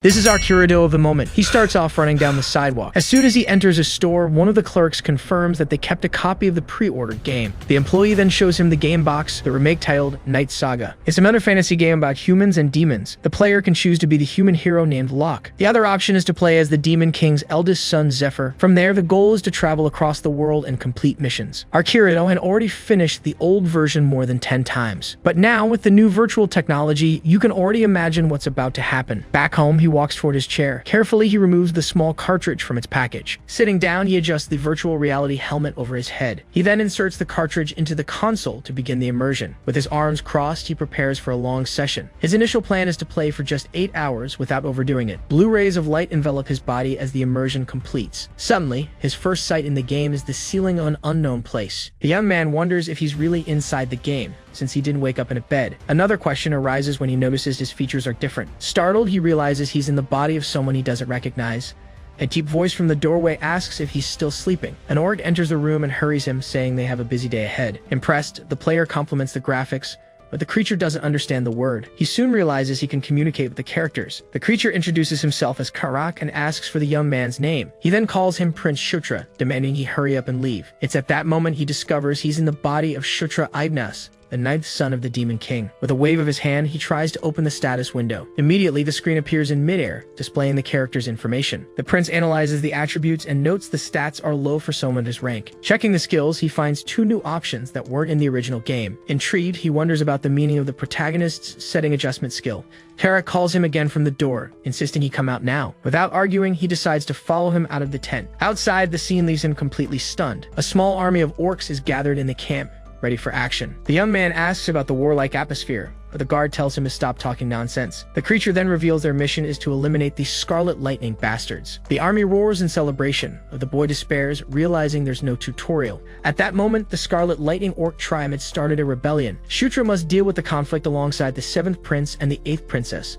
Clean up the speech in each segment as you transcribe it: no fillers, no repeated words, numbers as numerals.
This is our Kirado of the moment. He starts off running down the sidewalk. As soon as he enters a store, one of the clerks confirms that they kept a copy of the pre-ordered game. The employee then shows him the game box, the remake titled Night Saga. It's another fantasy game about humans and demons. The player can choose to be the human hero named Locke. The other option is to play as the Demon King's eldest son, Zephyr. From there, the goal is to travel across the world and complete missions. Our Kirado had already finished the old version more than 10 times. But now, with the new virtual technology, you can already imagine what's about to happen. Back home, he walks toward his chair. Carefully, he removes the small cartridge from its package. Sitting down, he adjusts the virtual reality helmet over his head. He then inserts the cartridge into the console to begin the immersion. With his arms crossed, he prepares for a long session. His initial plan is to play for just 8 hours without overdoing it. Blue rays of light envelop his body as the immersion completes. Suddenly, his first sight in the game is the ceiling of an unknown place. The young man wonders if he's really inside the game, since he didn't wake up in a bed. Another question arises when he notices his features are different. Startled, he realizes he's in the body of someone he doesn't recognize. A deep voice from the doorway asks if he's still sleeping. An orc enters the room and hurries him, saying they have a busy day ahead. Impressed, the player compliments the graphics, but the creature doesn't understand the word. He soon realizes he can communicate with the characters. The creature introduces himself as Karak and asks for the young man's name. He then calls him Prince Shutra, demanding he hurry up and leave. It's at that moment he discovers he's in the body of Shutra Ibnas, the 9th son of the Demon King. With a wave of his hand, he tries to open the status window. Immediately, the screen appears in midair, displaying the character's information. The prince analyzes the attributes and notes the stats are low for someone his rank. Checking the skills, he finds 2 new options that weren't in the original game. Intrigued, he wonders about the meaning of the protagonist's setting adjustment skill. Kara calls him again from the door, insisting he come out now. Without arguing, he decides to follow him out of the tent. Outside, the scene leaves him completely stunned. A small army of orcs is gathered in the camp, ready for action. The young man asks about the warlike atmosphere, but the guard tells him to stop talking nonsense. The creature then reveals their mission is to eliminate these Scarlet Lightning bastards. The army roars in celebration, but the boy despairs, realizing there's no tutorial. At that moment, the Scarlet Lightning orc tribe had started a rebellion. Shutra must deal with the conflict alongside the 7th prince and the 8th princess.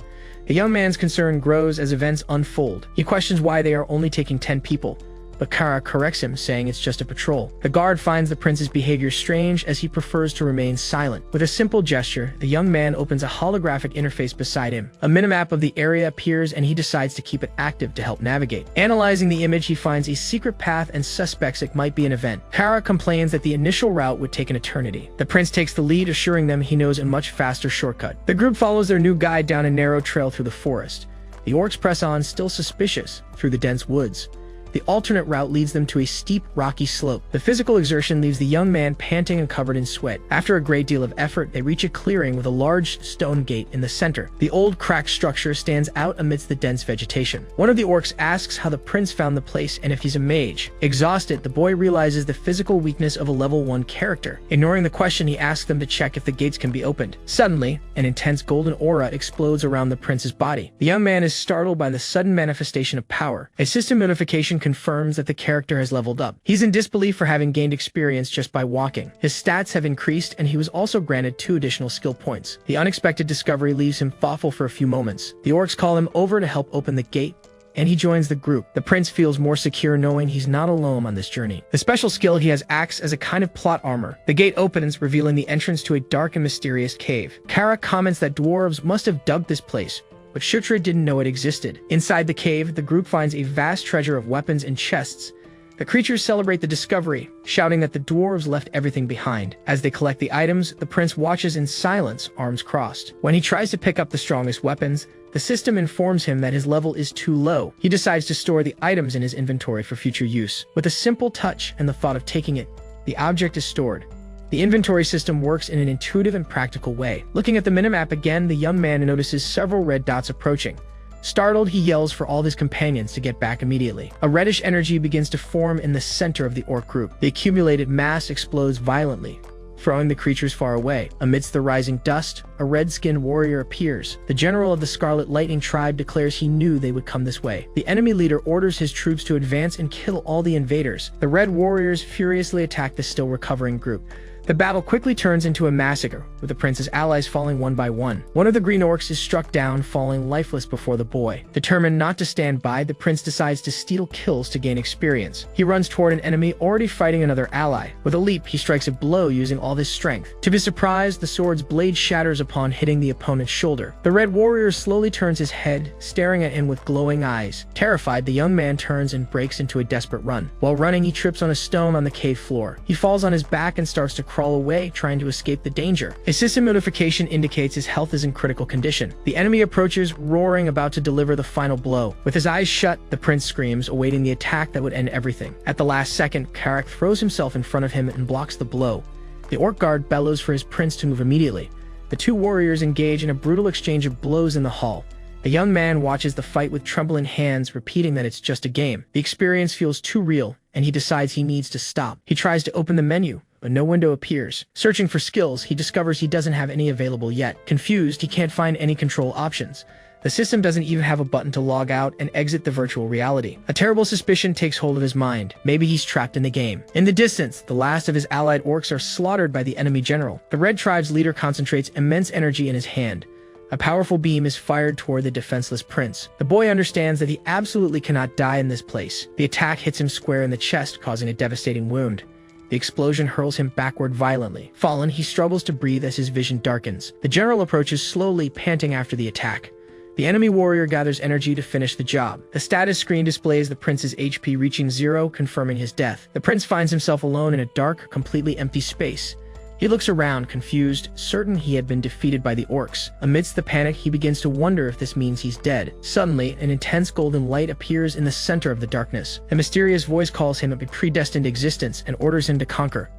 The young man's concern grows as events unfold. He questions why they are only taking 10 people, but Kara corrects him, saying it's just a patrol. The guard finds the prince's behavior strange as he prefers to remain silent. With a simple gesture, the young man opens a holographic interface beside him. A minimap of the area appears and he decides to keep it active to help navigate. Analyzing the image, he finds a secret path and suspects it might be an event. Kara complains that the initial route would take an eternity. The prince takes the lead, assuring them he knows a much faster shortcut. The group follows their new guide down a narrow trail through the forest. The orcs press on, still suspicious, through the dense woods. The alternate route leads them to a steep, rocky slope. The physical exertion leaves the young man panting and covered in sweat. After a great deal of effort, they reach a clearing with a large stone gate in the center. The old, cracked structure stands out amidst the dense vegetation. One of the orcs asks how the prince found the place and if he's a mage. Exhausted, the boy realizes the physical weakness of a level 1 character. Ignoring the question, he asks them to check if the gates can be opened. Suddenly, an intense golden aura explodes around the prince's body. The young man is startled by the sudden manifestation of power. A system notification confirms that the character has leveled up. He's in disbelief for having gained experience just by walking. His stats have increased and he was also granted 2 additional skill points. The unexpected discovery leaves him thoughtful for a few moments. The orcs call him over to help open the gate, and he joins the group. The prince feels more secure knowing he's not alone on this journey. The special skill he has acts as a kind of plot armor. The gate opens, revealing the entrance to a dark and mysterious cave. Kara comments that dwarves must have dug this place, but Shutra didn't know it existed. Inside the cave, the group finds a vast treasure of weapons and chests. The creatures celebrate the discovery, shouting that the dwarves left everything behind. As they collect the items, the prince watches in silence, arms crossed. When he tries to pick up the strongest weapons, the system informs him that his level is too low. He decides to store the items in his inventory for future use. With a simple touch and the thought of taking it, the object is stored. The inventory system works in an intuitive and practical way. Looking at the minimap again, the young man notices several red dots approaching. Startled, he yells for all his companions to get back immediately. A reddish energy begins to form in the center of the orc group. The accumulated mass explodes violently, throwing the creatures far away. Amidst the rising dust, a red-skinned warrior appears. The general of the Scarlet Lightning tribe declares he knew they would come this way. The enemy leader orders his troops to advance and kill all the invaders. The red warriors furiously attack the still recovering group. The battle quickly turns into a massacre, with the prince's allies falling one by one. One of the green orcs is struck down, falling lifeless before the boy. Determined not to stand by, the prince decides to steal kills to gain experience. He runs toward an enemy already fighting another ally. With a leap, he strikes a blow using all his strength. To his surprise, the sword's blade shatters upon hitting the opponent's shoulder. The red warrior slowly turns his head, staring at him with glowing eyes. Terrified, the young man turns and breaks into a desperate run. While running, he trips on a stone on the cave floor. He falls on his back and starts to crawl away, trying to escape the danger. A system notification indicates his health is in critical condition. The enemy approaches, roaring, about to deliver the final blow. With his eyes shut, the prince screams, awaiting the attack that would end everything. At the last second, Karak throws himself in front of him and blocks the blow. The orc guard bellows for his prince to move immediately. The two warriors engage in a brutal exchange of blows in the hall. The young man watches the fight with trembling hands, repeating that it's just a game. The experience feels too real, and he decides he needs to stop. He tries to open the menu, but no window appears. Searching for skills, he discovers he doesn't have any available yet. Confused, he can't find any control options. The system doesn't even have a button to log out and exit the virtual reality. A terrible suspicion takes hold of his mind. Maybe he's trapped in the game. In the distance, the last of his allied orcs are slaughtered by the enemy general. The Red Tribe's leader concentrates immense energy in his hand. A powerful beam is fired toward the defenseless prince. The boy understands that he absolutely cannot die in this place. The attack hits him square in the chest, causing a devastating wound. The explosion hurls him backward violently. Fallen, he struggles to breathe as his vision darkens. The general approaches slowly, panting after the attack. The enemy warrior gathers energy to finish the job. The status screen displays the prince's HP reaching 0, confirming his death. The prince finds himself alone in a dark, completely empty space. He looks around, confused, certain he had been defeated by the orcs. Amidst the panic, he begins to wonder if this means he's dead. Suddenly, an intense golden light appears in the center of the darkness. A mysterious voice calls him a predestined existence and orders him to conquer.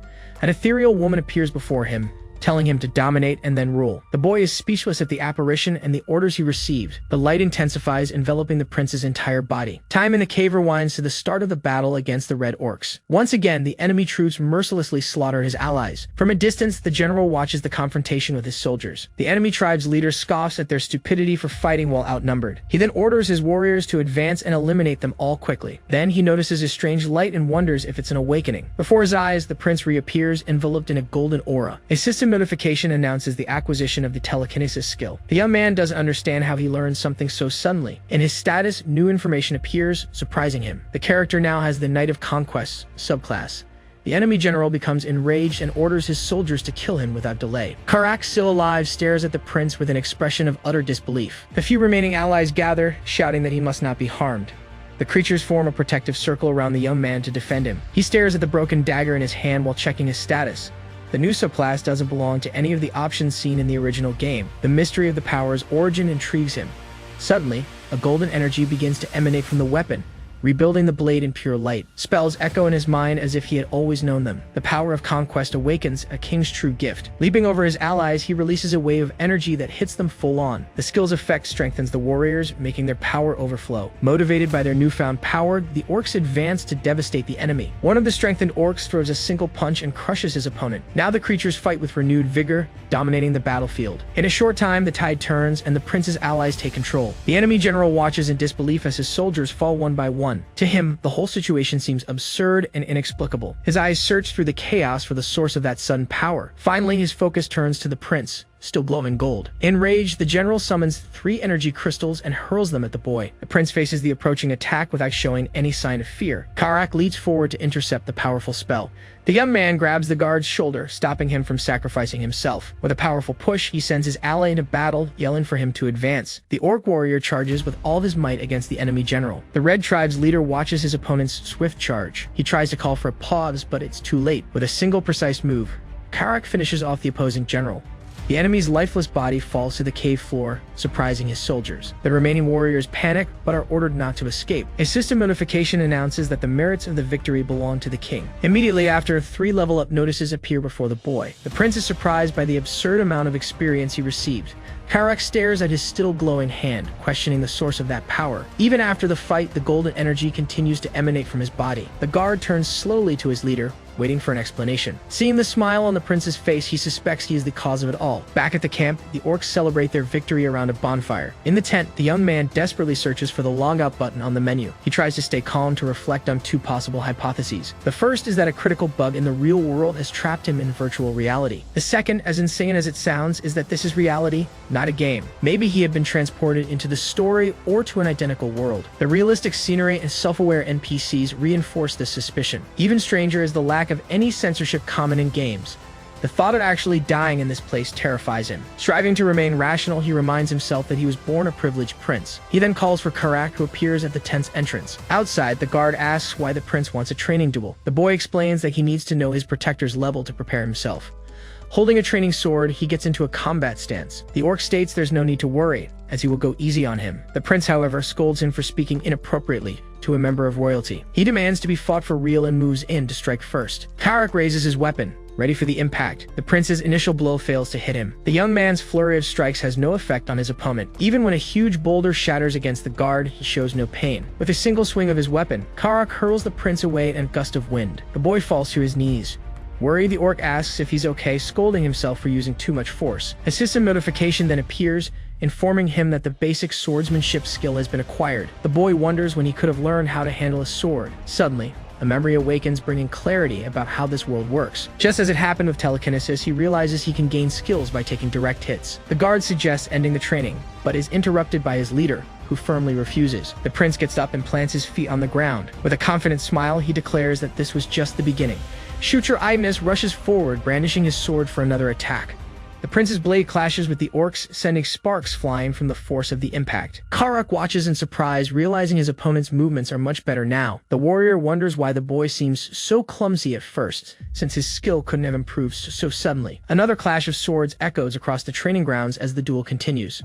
An ethereal woman appears before him, telling him to dominate and then rule. The boy is speechless at the apparition and the orders he received. The light intensifies, enveloping the prince's entire body. Time in the cave rewinds to the start of the battle against the red orcs. Once again, the enemy troops mercilessly slaughter his allies. From a distance, the general watches the confrontation with his soldiers. The enemy tribe's leader scoffs at their stupidity for fighting while outnumbered. He then orders his warriors to advance and eliminate them all quickly. Then he notices a strange light and wonders if it's an awakening. Before his eyes, the prince reappears, enveloped in a golden aura. A system notification announces the acquisition of the telekinesis skill. The young man doesn't understand how he learned something so suddenly. In his status, new information appears, surprising him. The character now has the Knight of Conquest subclass. The enemy general becomes enraged and orders his soldiers to kill him without delay. Karak, still alive, stares at the prince with an expression of utter disbelief. The few remaining allies gather, shouting that he must not be harmed. The creatures form a protective circle around the young man to defend him. He stares at the broken dagger in his hand while checking his status. The new subclass doesn't belong to any of the options seen in the original game. The mystery of the power's origin intrigues him. Suddenly, a golden energy begins to emanate from the weapon, rebuilding the blade in pure light. Spells echo in his mind as if he had always known them. The power of conquest awakens, a king's true gift. Leaping over his allies, he releases a wave of energy that hits them full on. The skill's effect strengthens the warriors, making their power overflow. Motivated by their newfound power, the orcs advance to devastate the enemy. One of the strengthened orcs throws a single punch and crushes his opponent. Now the creatures fight with renewed vigor, dominating the battlefield. In a short time, the tide turns and the prince's allies take control. The enemy general watches in disbelief as his soldiers fall one by one. To him, the whole situation seems absurd and inexplicable. His eyes search through the chaos for the source of that sudden power. Finally, his focus turns to the prince, still glowing gold. Enraged, the general summons 3 energy crystals and hurls them at the boy. The prince faces the approaching attack without showing any sign of fear. Karak leaps forward to intercept the powerful spell. The young man grabs the guard's shoulder, stopping him from sacrificing himself. With a powerful push, he sends his ally into battle, yelling for him to advance. The orc warrior charges with all his might against the enemy general. The red tribe's leader watches his opponent's swift charge. He tries to call for a pause, but it's too late. With a single precise move, Karak finishes off the opposing general. The enemy's lifeless body falls to the cave floor, surprising his soldiers. The remaining warriors panic, but are ordered not to escape. A system notification announces that the merits of the victory belong to the king. Immediately after, 3 level-up notices appear before the boy. The prince is surprised by the absurd amount of experience he received. Karak stares at his still glowing hand, questioning the source of that power. Even after the fight, the golden energy continues to emanate from his body. The guard turns slowly to his leader, waiting for an explanation. Seeing the smile on the prince's face, he suspects he is the cause of it all. Back at the camp, the orcs celebrate their victory around a bonfire. In the tent, the young man desperately searches for the logout button on the menu. He tries to stay calm to reflect on two possible hypotheses. The first is that a critical bug in the real world has trapped him in virtual reality. The second, as insane as it sounds, is that this is reality, not a game. Maybe he had been transported into the story or to an identical world. The realistic scenery and self-aware NPCs reinforce this suspicion. Even stranger is the lack of any censorship common in games. The thought of actually dying in this place terrifies him. Striving to remain rational, he reminds himself that he was born a privileged prince. He then calls for Karak, who appears at the tent's entrance. Outside, the guard asks why the prince wants a training duel. The boy explains that he needs to know his protector's level to prepare himself. Holding a training sword, he gets into a combat stance. The orc states there's no need to worry, as he will go easy on him. The prince, however, scolds him for speaking inappropriately to a member of royalty. He demands to be fought for real and moves in to strike first. Karak raises his weapon, ready for the impact. The prince's initial blow fails to hit him. The young man's flurry of strikes has no effect on his opponent. Even when a huge boulder shatters against the guard, he shows no pain. With a single swing of his weapon, Karak hurls the prince away in a gust of wind. The boy falls to his knees. Worried, the orc asks if he's okay, scolding himself for using too much force. A system notification then appears, informing him that the basic swordsmanship skill has been acquired. The boy wonders when he could have learned how to handle a sword. Suddenly, a memory awakens, bringing clarity about how this world works. Just as it happened with telekinesis, he realizes he can gain skills by taking direct hits. The guard suggests ending the training, but is interrupted by his leader, who firmly refuses. The prince gets up and plants his feet on the ground. With a confident smile, he declares that this was just the beginning. Shooter Ignis rushes forward, brandishing his sword for another attack. The prince's blade clashes with the orcs, sending sparks flying from the force of the impact. Karak watches in surprise, realizing his opponent's movements are much better now. The warrior wonders why the boy seems so clumsy at first, since his skill couldn't have improved so suddenly. Another clash of swords echoes across the training grounds as the duel continues.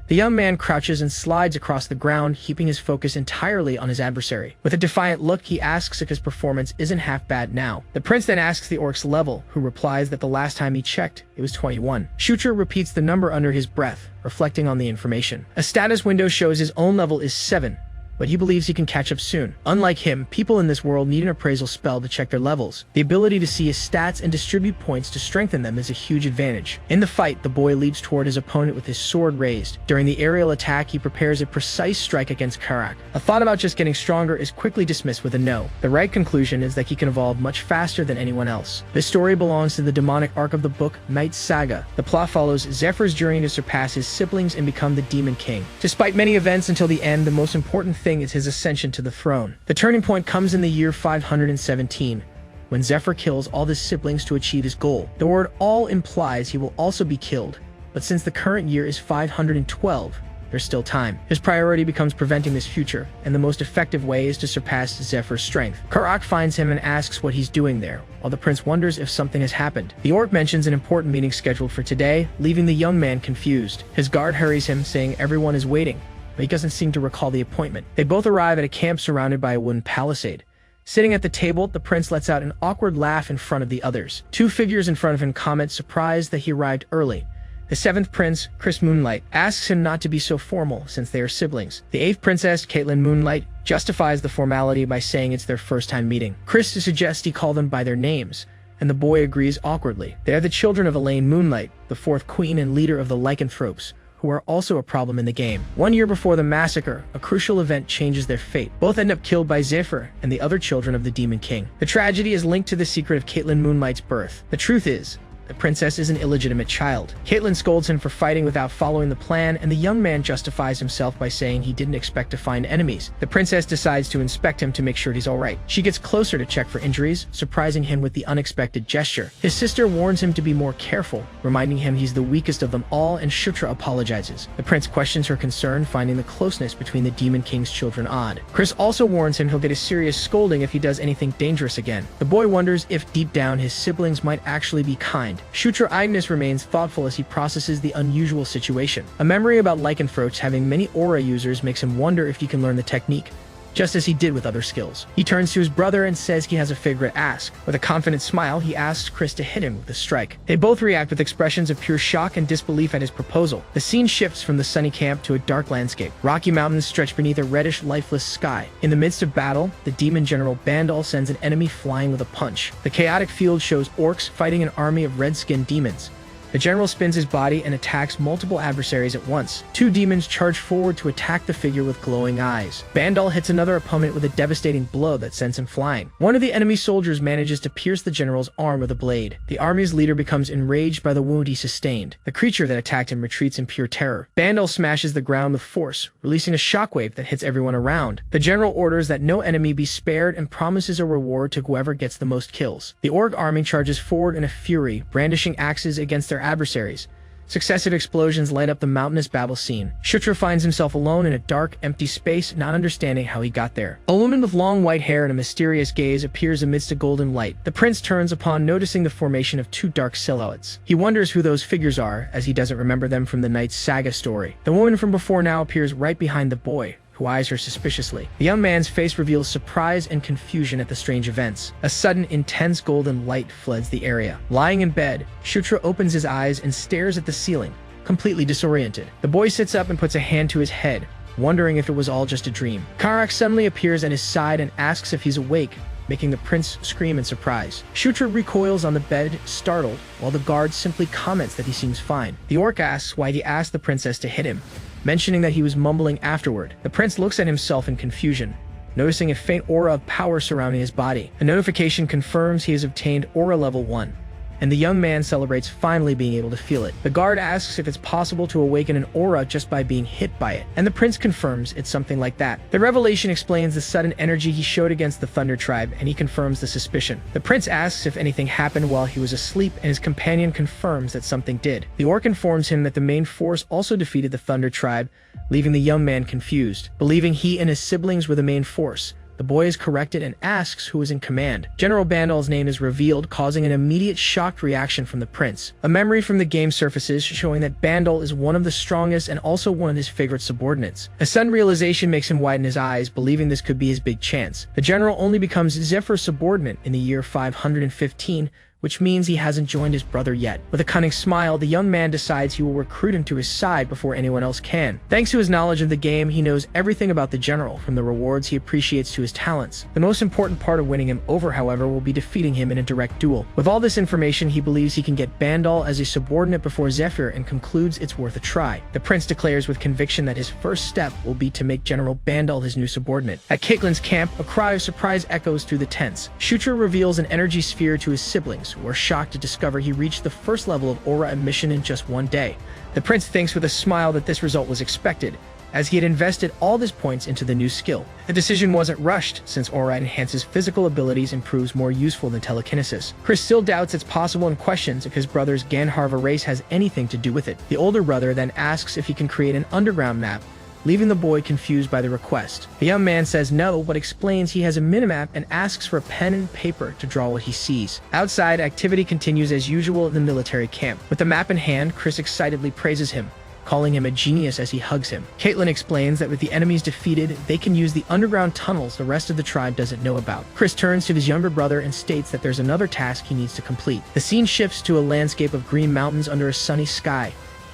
The young man crouches and slides across the ground, keeping his focus entirely on his adversary. With a defiant look, he asks if his performance isn't half bad now. The prince then asks the orc's level, who replies that the last time he checked, it was 21. Shooter repeats the number under his breath, reflecting on the information. A status window shows his own level is 7. But he believes he can catch up soon. Unlike him, people in this world need an appraisal spell to check their levels. The ability to see his stats and distribute points to strengthen them is a huge advantage. In the fight, the boy leaps toward his opponent with his sword raised. During the aerial attack, he prepares a precise strike against Karak. A thought about just getting stronger is quickly dismissed with a no. The right conclusion is that he can evolve much faster than anyone else. This story belongs to the demonic arc of the book, Night Saga. The plot follows Zephyr's journey to surpass his siblings and become the Demon King. Despite many events until the end, the most important thing is his ascension to the throne. The turning point comes in the year 517, when Zephyr kills all his siblings to achieve his goal. The word all implies he will also be killed, but since the current year is 512, there's still time. His priority becomes preventing this future, and the most effective way is to surpass Zephyr's strength. Karak finds him and asks what he's doing there, while the prince wonders if something has happened. The orc mentions an important meeting scheduled for today, leaving the young man confused. His guard hurries him, saying everyone is waiting, but he doesn't seem to recall the appointment. They both arrive at a camp surrounded by a wooden palisade. Sitting at the table, the prince lets out an awkward laugh in front of the others. Two figures in front of him comment, surprised that he arrived early. The seventh prince, Chris Moonlight, asks him not to be so formal since they are siblings. The eighth princess, Caitlin Moonlight, justifies the formality by saying it's their first time meeting. Chris suggests he call them by their names, and the boy agrees awkwardly. They are the children of Elaine Moonlight, the fourth queen and leader of the lycanthropes, who are also a problem in the game. 1 year before the massacre, a crucial event changes their fate. Both end up killed by Zephyr and the other children of the Demon King. The tragedy is linked to the secret of Caitlin Moonlight's birth. The truth is, the princess is an illegitimate child. Caitlin scolds him for fighting without following the plan, and the young man justifies himself by saying he didn't expect to find enemies. The princess decides to inspect him to make sure he's alright. She gets closer to check for injuries, surprising him with the unexpected gesture. His sister warns him to be more careful, reminding him he's the weakest of them all, and Shutra apologizes. The prince questions her concern, finding the closeness between the Demon King's children odd. Chris also warns him he'll get a serious scolding if he does anything dangerous again. The boy wonders if deep down his siblings might actually be kind. Shooter Ignis remains thoughtful as he processes the unusual situation. A memory about lycanthropes having many aura users makes him wonder if he can learn the technique. just as he did with other skills. He turns to his brother and says he has a favor to ask. With a confident smile, he asks Chris to hit him with a strike. They both react with expressions of pure shock and disbelief at his proposal. The scene shifts from the sunny camp to a dark landscape. Rocky mountains stretch beneath a reddish, lifeless sky. In the midst of battle, the demon general Bandal sends an enemy flying with a punch. The chaotic field shows orcs fighting an army of red-skinned demons. The general spins his body and attacks multiple adversaries at once. Two demons charge forward to attack the figure with glowing eyes. Bandal hits another opponent with a devastating blow that sends him flying. One of the enemy soldiers manages to pierce the general's arm with a blade. The army's leader becomes enraged by the wound he sustained. The creature that attacked him retreats in pure terror. Bandal smashes the ground with force, releasing a shockwave that hits everyone around. The general orders that no enemy be spared and promises a reward to whoever gets the most kills. The orc army charges forward in a fury, brandishing axes against their adversaries. Successive explosions light up the mountainous battle scene. Shutra finds himself alone in a dark, empty space, not understanding how he got there. A woman with long white hair and a mysterious gaze appears amidst a golden light. The prince turns upon noticing the formation of two dark silhouettes. He wonders who those figures are, as he doesn't remember them from the knight's saga story. The woman from before now appears right behind the boy, who eyes her suspiciously. The young man's face reveals surprise and confusion at the strange events. A sudden, intense golden light floods the area. Lying in bed, Shutra opens his eyes and stares at the ceiling, completely disoriented. The boy sits up and puts a hand to his head, wondering if it was all just a dream. Karak suddenly appears at his side and asks if he's awake, making the prince scream in surprise. Shutra recoils on the bed, startled, while the guard simply comments that he seems fine. The orc asks why he asked the princess to hit him, mentioning that he was mumbling afterward. The prince looks at himself in confusion, noticing a faint aura of power surrounding his body. A notification confirms he has obtained aura level 1, and the young man celebrates finally being able to feel it. The guard asks if it's possible to awaken an aura just by being hit by it, and the prince confirms it's something like that. The revelation explains the sudden energy he showed against the Thunder Tribe, and he confirms the suspicion. The prince asks if anything happened while he was asleep, and his companion confirms that something did. The orc informs him that the main force also defeated the Thunder Tribe, leaving the young man confused. Believing he and his siblings were the main force, the boy is corrected and asks who is in command. General Bandal's name is revealed, causing an immediate shocked reaction from the prince. A memory from the game surfaces, showing that Bandal is one of the strongest and also one of his favorite subordinates. A sudden realization makes him widen his eyes, believing this could be his big chance. The general only becomes Zephyr's subordinate in the year 515, which means he hasn't joined his brother yet. With a cunning smile, the young man decides he will recruit him to his side before anyone else can. Thanks to his knowledge of the game, he knows everything about the general, from the rewards he appreciates to his talents. The most important part of winning him over, however, will be defeating him in a direct duel. With all this information, he believes he can get Bandal as a subordinate before Zephyr and concludes it's worth a try. The prince declares with conviction that his first step will be to make General Bandal his new subordinate. At Caitlin's camp, a cry of surprise echoes through the tents. Shutra reveals an energy sphere to his siblings, who are shocked to discover he reached the first level of aura emission in just one day. The prince thinks with a smile that this result was expected, as he had invested all his points into the new skill. The decision wasn't rushed, since aura enhances physical abilities and proves more useful than telekinesis. Chris still doubts it's possible and questions if his brother's Ganharva race has anything to do with it. The older brother then asks if he can create an underground map, leaving the boy confused by the request. The young man says no, but explains he has a minimap and asks for a pen and paper to draw what he sees. Outside, activity continues as usual at the military camp. With the map in hand, Chris excitedly praises him, calling him a genius as he hugs him. Caitlin explains that with the enemies defeated, they can use the underground tunnels the rest of the tribe doesn't know about. Chris turns to his younger brother and states that there's another task he needs to complete. The scene shifts to a landscape of green mountains under a sunny sky.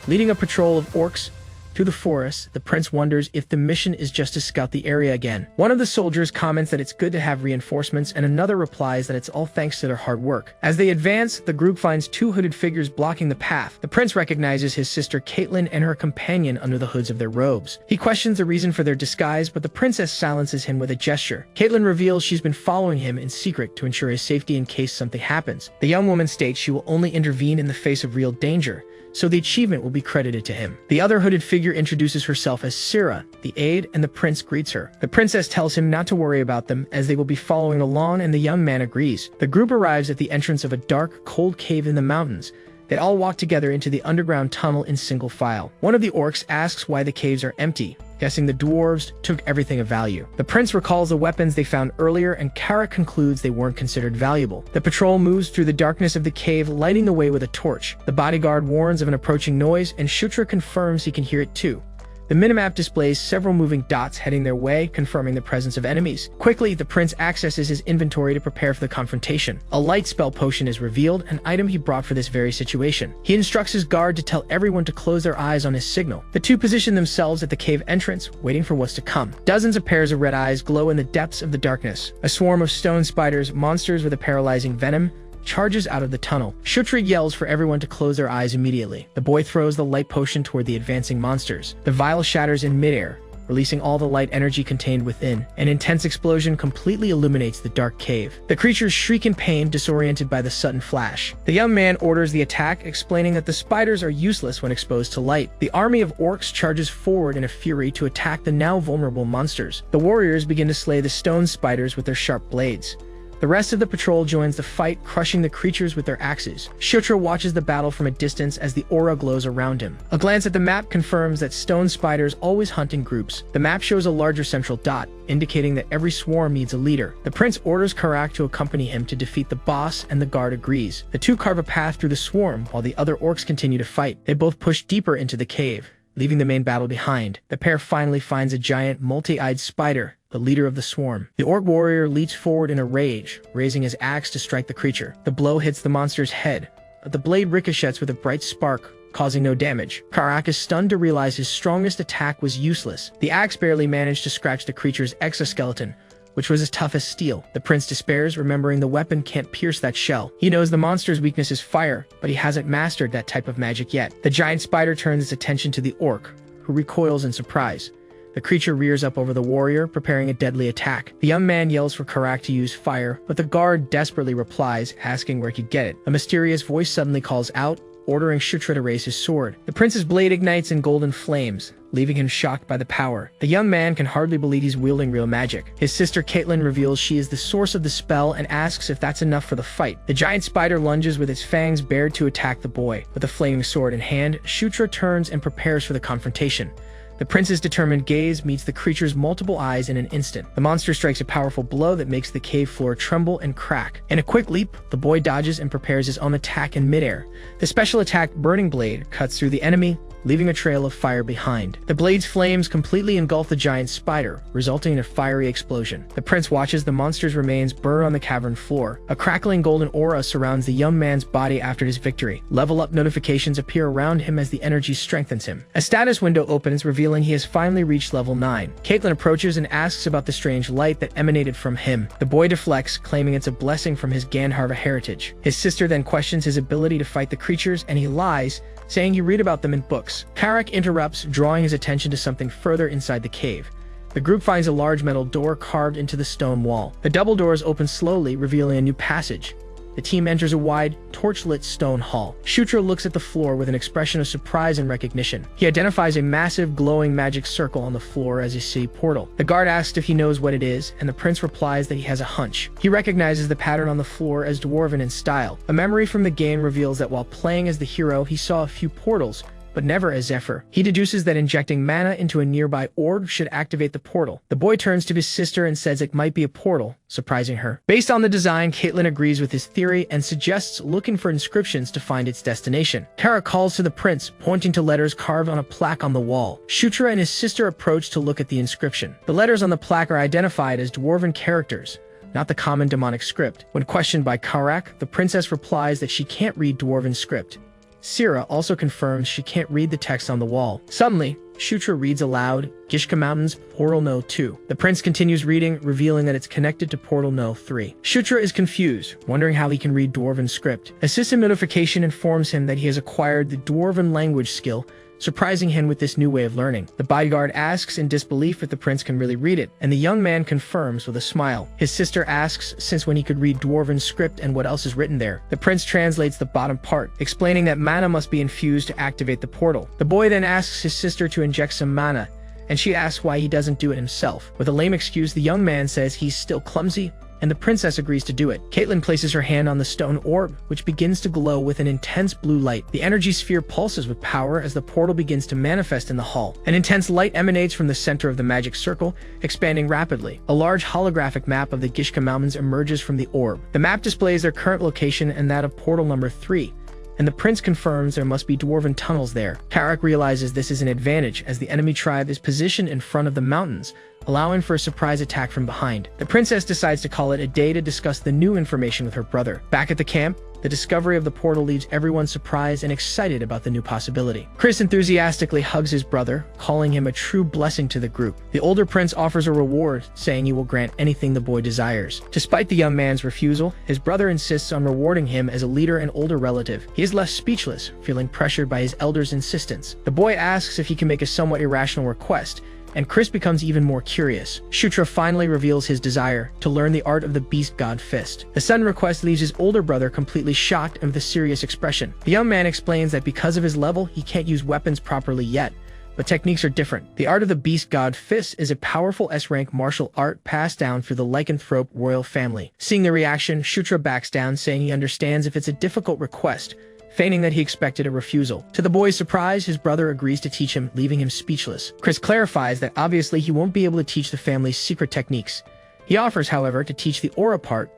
Leading a patrol of orcs through the forest, the prince wonders if the mission is just to scout the area again. One of the soldiers comments that it's good to have reinforcements, and another replies that it's all thanks to their hard work. As they advance, the group finds two hooded figures blocking the path. The prince recognizes his sister Caitlin and her companion under the hoods of their robes. He questions the reason for their disguise, but the princess silences him with a gesture. Caitlin reveals she's been following him in secret to ensure his safety in case something happens. The young woman states she will only intervene in the face of real danger, so the achievement will be credited to him. The other hooded figure introduces herself as Sira, the aide, and the prince greets her. The princess tells him not to worry about them, as they will be following along, and the young man agrees. The group arrives at the entrance of a dark, cold cave in the mountains. They all walk together into the underground tunnel in single file. One of the orcs asks why the caves are empty, guessing the dwarves took everything of value. The prince recalls the weapons they found earlier, and Kara concludes they weren't considered valuable. The patrol moves through the darkness of the cave, lighting the way with a torch. The bodyguard warns of an approaching noise, and Shutra confirms he can hear it too, The minimap displays several moving dots heading their way, confirming the presence of enemies. Quickly, the prince accesses his inventory to prepare for the confrontation. A light spell potion is revealed, an item he brought for this very situation. He instructs his guard to tell everyone to close their eyes on his signal. The two position themselves at the cave entrance, waiting for what's to come. Dozens of pairs of red eyes glow in the depths of the darkness. A swarm of stone spiders, monsters with a paralyzing venom, charges out of the tunnel. Shutra yells for everyone to close their eyes immediately. The boy throws the light potion toward the advancing monsters. The vial shatters in midair, releasing all the light energy contained within. An intense explosion completely illuminates the dark cave. The creatures shriek in pain, disoriented by the sudden flash. The young man orders the attack, explaining that the spiders are useless when exposed to light. The army of orcs charges forward in a fury to attack the now vulnerable monsters. The warriors begin to slay the stone spiders with their sharp blades. The rest of the patrol joins the fight, crushing the creatures with their axes. Shutra watches the battle from a distance as the aura glows around him. A glance at the map confirms that stone spiders always hunt in groups. The map shows a larger central dot, indicating that every swarm needs a leader. The prince orders Karak to accompany him to defeat the boss, and the guard agrees. The two carve a path through the swarm, while the other orcs continue to fight. They both push deeper into the cave, leaving the main battle behind. The pair finally finds a giant, multi-eyed spider, the leader of the swarm. The orc warrior leaps forward in a rage, raising his axe to strike the creature. The blow hits the monster's head, but the blade ricochets with a bright spark, causing no damage. Karak is stunned to realize his strongest attack was useless. The axe barely managed to scratch the creature's exoskeleton, which was as tough as steel. The prince despairs, remembering the weapon can't pierce that shell. He knows the monster's weakness is fire, but he hasn't mastered that type of magic yet. The giant spider turns its attention to the orc, who recoils in surprise. The creature rears up over the warrior, preparing a deadly attack. The young man yells for Karak to use fire, but the guard desperately replies, asking where he could get it. A mysterious voice suddenly calls out, ordering Shutra to raise his sword. The prince's blade ignites in golden flames, leaving him shocked by the power. The young man can hardly believe he's wielding real magic. His sister Caitlin reveals she is the source of the spell and asks if that's enough for the fight. The giant spider lunges with its fangs bared to attack the boy. With a flaming sword in hand, Shutra turns and prepares for the confrontation. The prince's determined gaze meets the creature's multiple eyes in an instant. The monster strikes a powerful blow that makes the cave floor tremble and crack. In a quick leap, the boy dodges and prepares his own attack in midair. The special attack Burning Blade cuts through the enemy, leaving a trail of fire behind. The blade's flames completely engulf the giant spider, resulting in a fiery explosion. The prince watches the monster's remains burn on the cavern floor. A crackling golden aura surrounds the young man's body after his victory. Level up notifications appear around him as the energy strengthens him. A status window opens, revealing he has finally reached level 9. Caitlin approaches and asks about the strange light that emanated from him. The boy deflects, claiming it's a blessing from his Gandharva heritage. His sister then questions his ability to fight the creatures, and he lies, saying you read about them in books. Karak interrupts, drawing his attention to something further inside the cave. The group finds a large metal door carved into the stone wall. The double doors open slowly, revealing a new passage. The team enters a wide, torch-lit stone hall. Shutra looks at the floor with an expression of surprise and recognition. He identifies a massive, glowing magic circle on the floor as a city portal. The guard asks if he knows what it is, and the prince replies that he has a hunch. He recognizes the pattern on the floor as dwarven in style. A memory from the game reveals that while playing as the hero, he saw a few portals, but never as Zephyr. He deduces that injecting mana into a nearby orb should activate the portal. The boy turns to his sister and says it might be a portal, surprising her. Based on the design, Caitlin agrees with his theory and suggests looking for inscriptions to find its destination. Kara calls to the prince, pointing to letters carved on a plaque on the wall. Shutra and his sister approach to look at the inscription. The letters on the plaque are identified as dwarven characters, not the common demonic script. When questioned by Karak, the princess replies that she can't read dwarven script. Sira also confirms she can't read the text on the wall. Suddenly, Shutra reads aloud, Gishka Mountains, Portal No 2. The prince continues reading, revealing that it's connected to Portal No 3. Shutra is confused, wondering how he can read Dwarven script. A system notification informs him that he has acquired the Dwarven language skill, surprising him with this new way of learning. The bodyguard asks in disbelief if the prince can really read it, and the young man confirms with a smile. His sister asks since when he could read Dwarven script and what else is written there. The prince translates the bottom part, explaining that mana must be infused to activate the portal. The boy then asks his sister to inject some mana, and she asks why he doesn't do it himself. With a lame excuse, the young man says he's still clumsy, and the princess agrees to do it. Caitlin places her hand on the stone orb, which begins to glow with an intense blue light. The energy sphere pulses with power as the portal begins to manifest in the hall. An intense light emanates from the center of the magic circle, expanding rapidly. A large holographic map of the Gishka Mountains emerges from the orb. The map displays their current location and that of portal number 3, and the prince confirms there must be dwarven tunnels there. Karak realizes this is an advantage as the enemy tribe is positioned in front of the mountains, allowing for a surprise attack from behind. The princess decides to call it a day to discuss the new information with her brother. Back at the camp, the discovery of the portal leaves everyone surprised and excited about the new possibility. Chris enthusiastically hugs his brother, calling him a true blessing to the group. The older prince offers a reward, saying he will grant anything the boy desires. Despite the young man's refusal, his brother insists on rewarding him as a leader and older relative. He is left speechless, feeling pressured by his elder's insistence. The boy asks if he can make a somewhat irrational request, and Chris becomes even more curious. Shutra finally reveals his desire to learn the art of the beast god fist. The sudden request leaves his older brother completely shocked and with a serious expression. The young man explains that because of his level, he can't use weapons properly yet, but techniques are different. The art of the beast god fist is a powerful S-rank martial art passed down through the lycanthrope royal family. Seeing the reaction, Shutra backs down, saying he understands if it's a difficult request, feigning that he expected a refusal. To the boy's surprise, his brother agrees to teach him, leaving him speechless. Chris clarifies that obviously he won't be able to teach the family's secret techniques. He offers, however, to teach the aura part,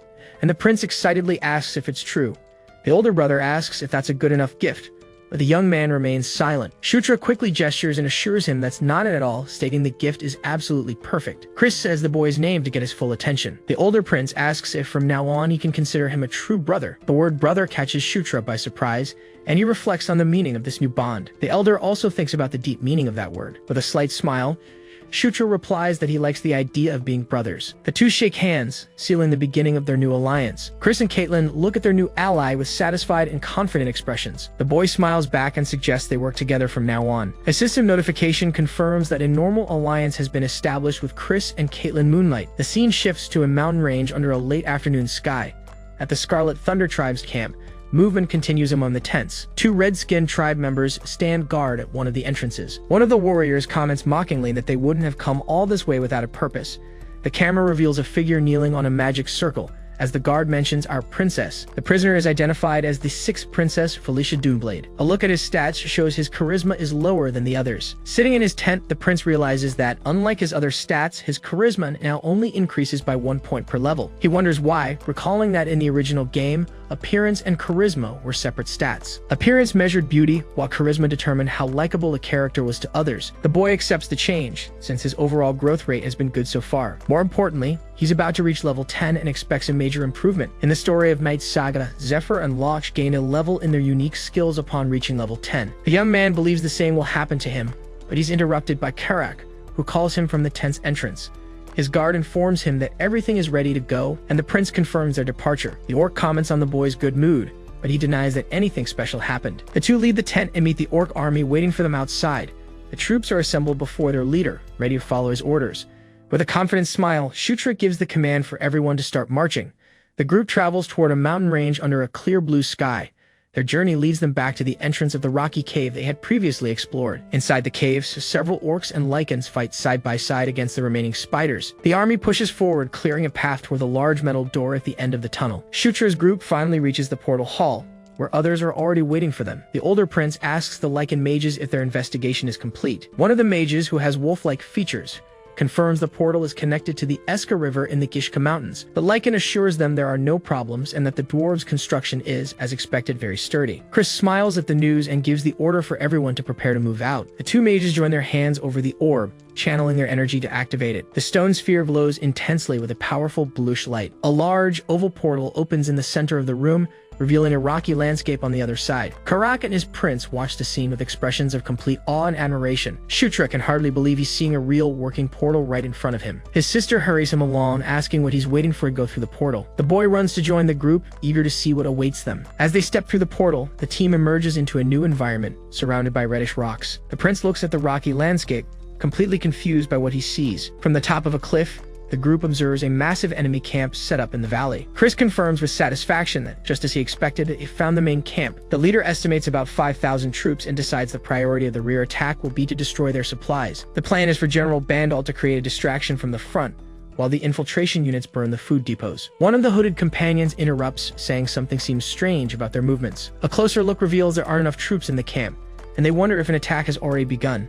and the prince excitedly asks if it's true. The older brother asks if that's a good enough gift, but the young man remains silent. Shutra quickly gestures and assures him that's not it at all, stating the gift is absolutely perfect. Chris says the boy's name to get his full attention. The older prince asks if from now on he can consider him a true brother. The word brother catches Shutra by surprise, and he reflects on the meaning of this new bond. The elder also thinks about the deep meaning of that word. With a slight smile, Shutra replies that he likes the idea of being brothers. The two shake hands, sealing the beginning of their new alliance. Chris and Caitlin look at their new ally with satisfied and confident expressions. The boy smiles back and suggests they work together from now on. A system notification confirms that a normal alliance has been established with Chris and Caitlin Moonlight. The scene shifts to a mountain range under a late afternoon sky. At the Scarlet Thunder Tribe's camp, movement continues among the tents. Two red-skinned tribe members stand guard at one of the entrances. One of the warriors comments mockingly that they wouldn't have come all this way without a purpose. The camera reveals a figure kneeling on a magic circle, as the guard mentions our princess. The prisoner is identified as the 6th princess, Felicia Doomblade. A look at his stats shows his charisma is lower than the others. Sitting in his tent, the prince realizes that, unlike his other stats, his charisma now only increases by 1 point per level. He wonders why, recalling that in the original game, appearance and charisma were separate stats. Appearance measured beauty, while charisma determined how likable a character was to others. The boy accepts the change, since his overall growth rate has been good so far. More importantly, he's about to reach level 10 and expects a major improvement. In the story of Night Saga, Zephyr and Loch gain a level in their unique skills upon reaching level 10. The young man believes the same will happen to him, but he's interrupted by Karak, who calls him from the tent's entrance. His guard informs him that everything is ready to go, and the prince confirms their departure. The orc comments on the boy's good mood, but he denies that anything special happened. The two leave the tent and meet the orc army waiting for them outside. The troops are assembled before their leader, ready to follow his orders. With a confident smile, Shutra gives the command for everyone to start marching. The group travels toward a mountain range under a clear blue sky. Their journey leads them back to the entrance of the rocky cave they had previously explored. Inside the caves, several orcs and lycans fight side by side against the remaining spiders. The army pushes forward, clearing a path toward the large metal door at the end of the tunnel. Shutra's group finally reaches the portal hall, where others are already waiting for them. The older prince asks the lycan mages if their investigation is complete. One of the mages, who has wolf-like features, confirms the portal is connected to the Eska River in the Gishka Mountains. The lycan assures them there are no problems and that the dwarves' construction is, as expected, very sturdy. Chris smiles at the news and gives the order for everyone to prepare to move out. The two mages join their hands over the orb, channeling their energy to activate it. The stone sphere glows intensely with a powerful bluish light. A large, oval portal opens in the center of the room, revealing a rocky landscape on the other side. Karak and his prince watch the scene with expressions of complete awe and admiration. Shutra can hardly believe he's seeing a real working portal right in front of him. His sister hurries him along, asking what he's waiting for to go through the portal. The boy runs to join the group, eager to see what awaits them. As they step through the portal, the team emerges into a new environment, surrounded by reddish rocks. The prince looks at the rocky landscape, completely confused by what he sees. From the top of a cliff, the group observes a massive enemy camp set up in the valley. Chris confirms with satisfaction that, just as he expected, he found the main camp. The leader estimates about 5,000 troops and decides the priority of the rear attack will be to destroy their supplies. The plan is for General Bandal to create a distraction from the front, while the infiltration units burn the food depots. One of the hooded companions interrupts, saying something seems strange about their movements. A closer look reveals there aren't enough troops in the camp, and they wonder if an attack has already begun.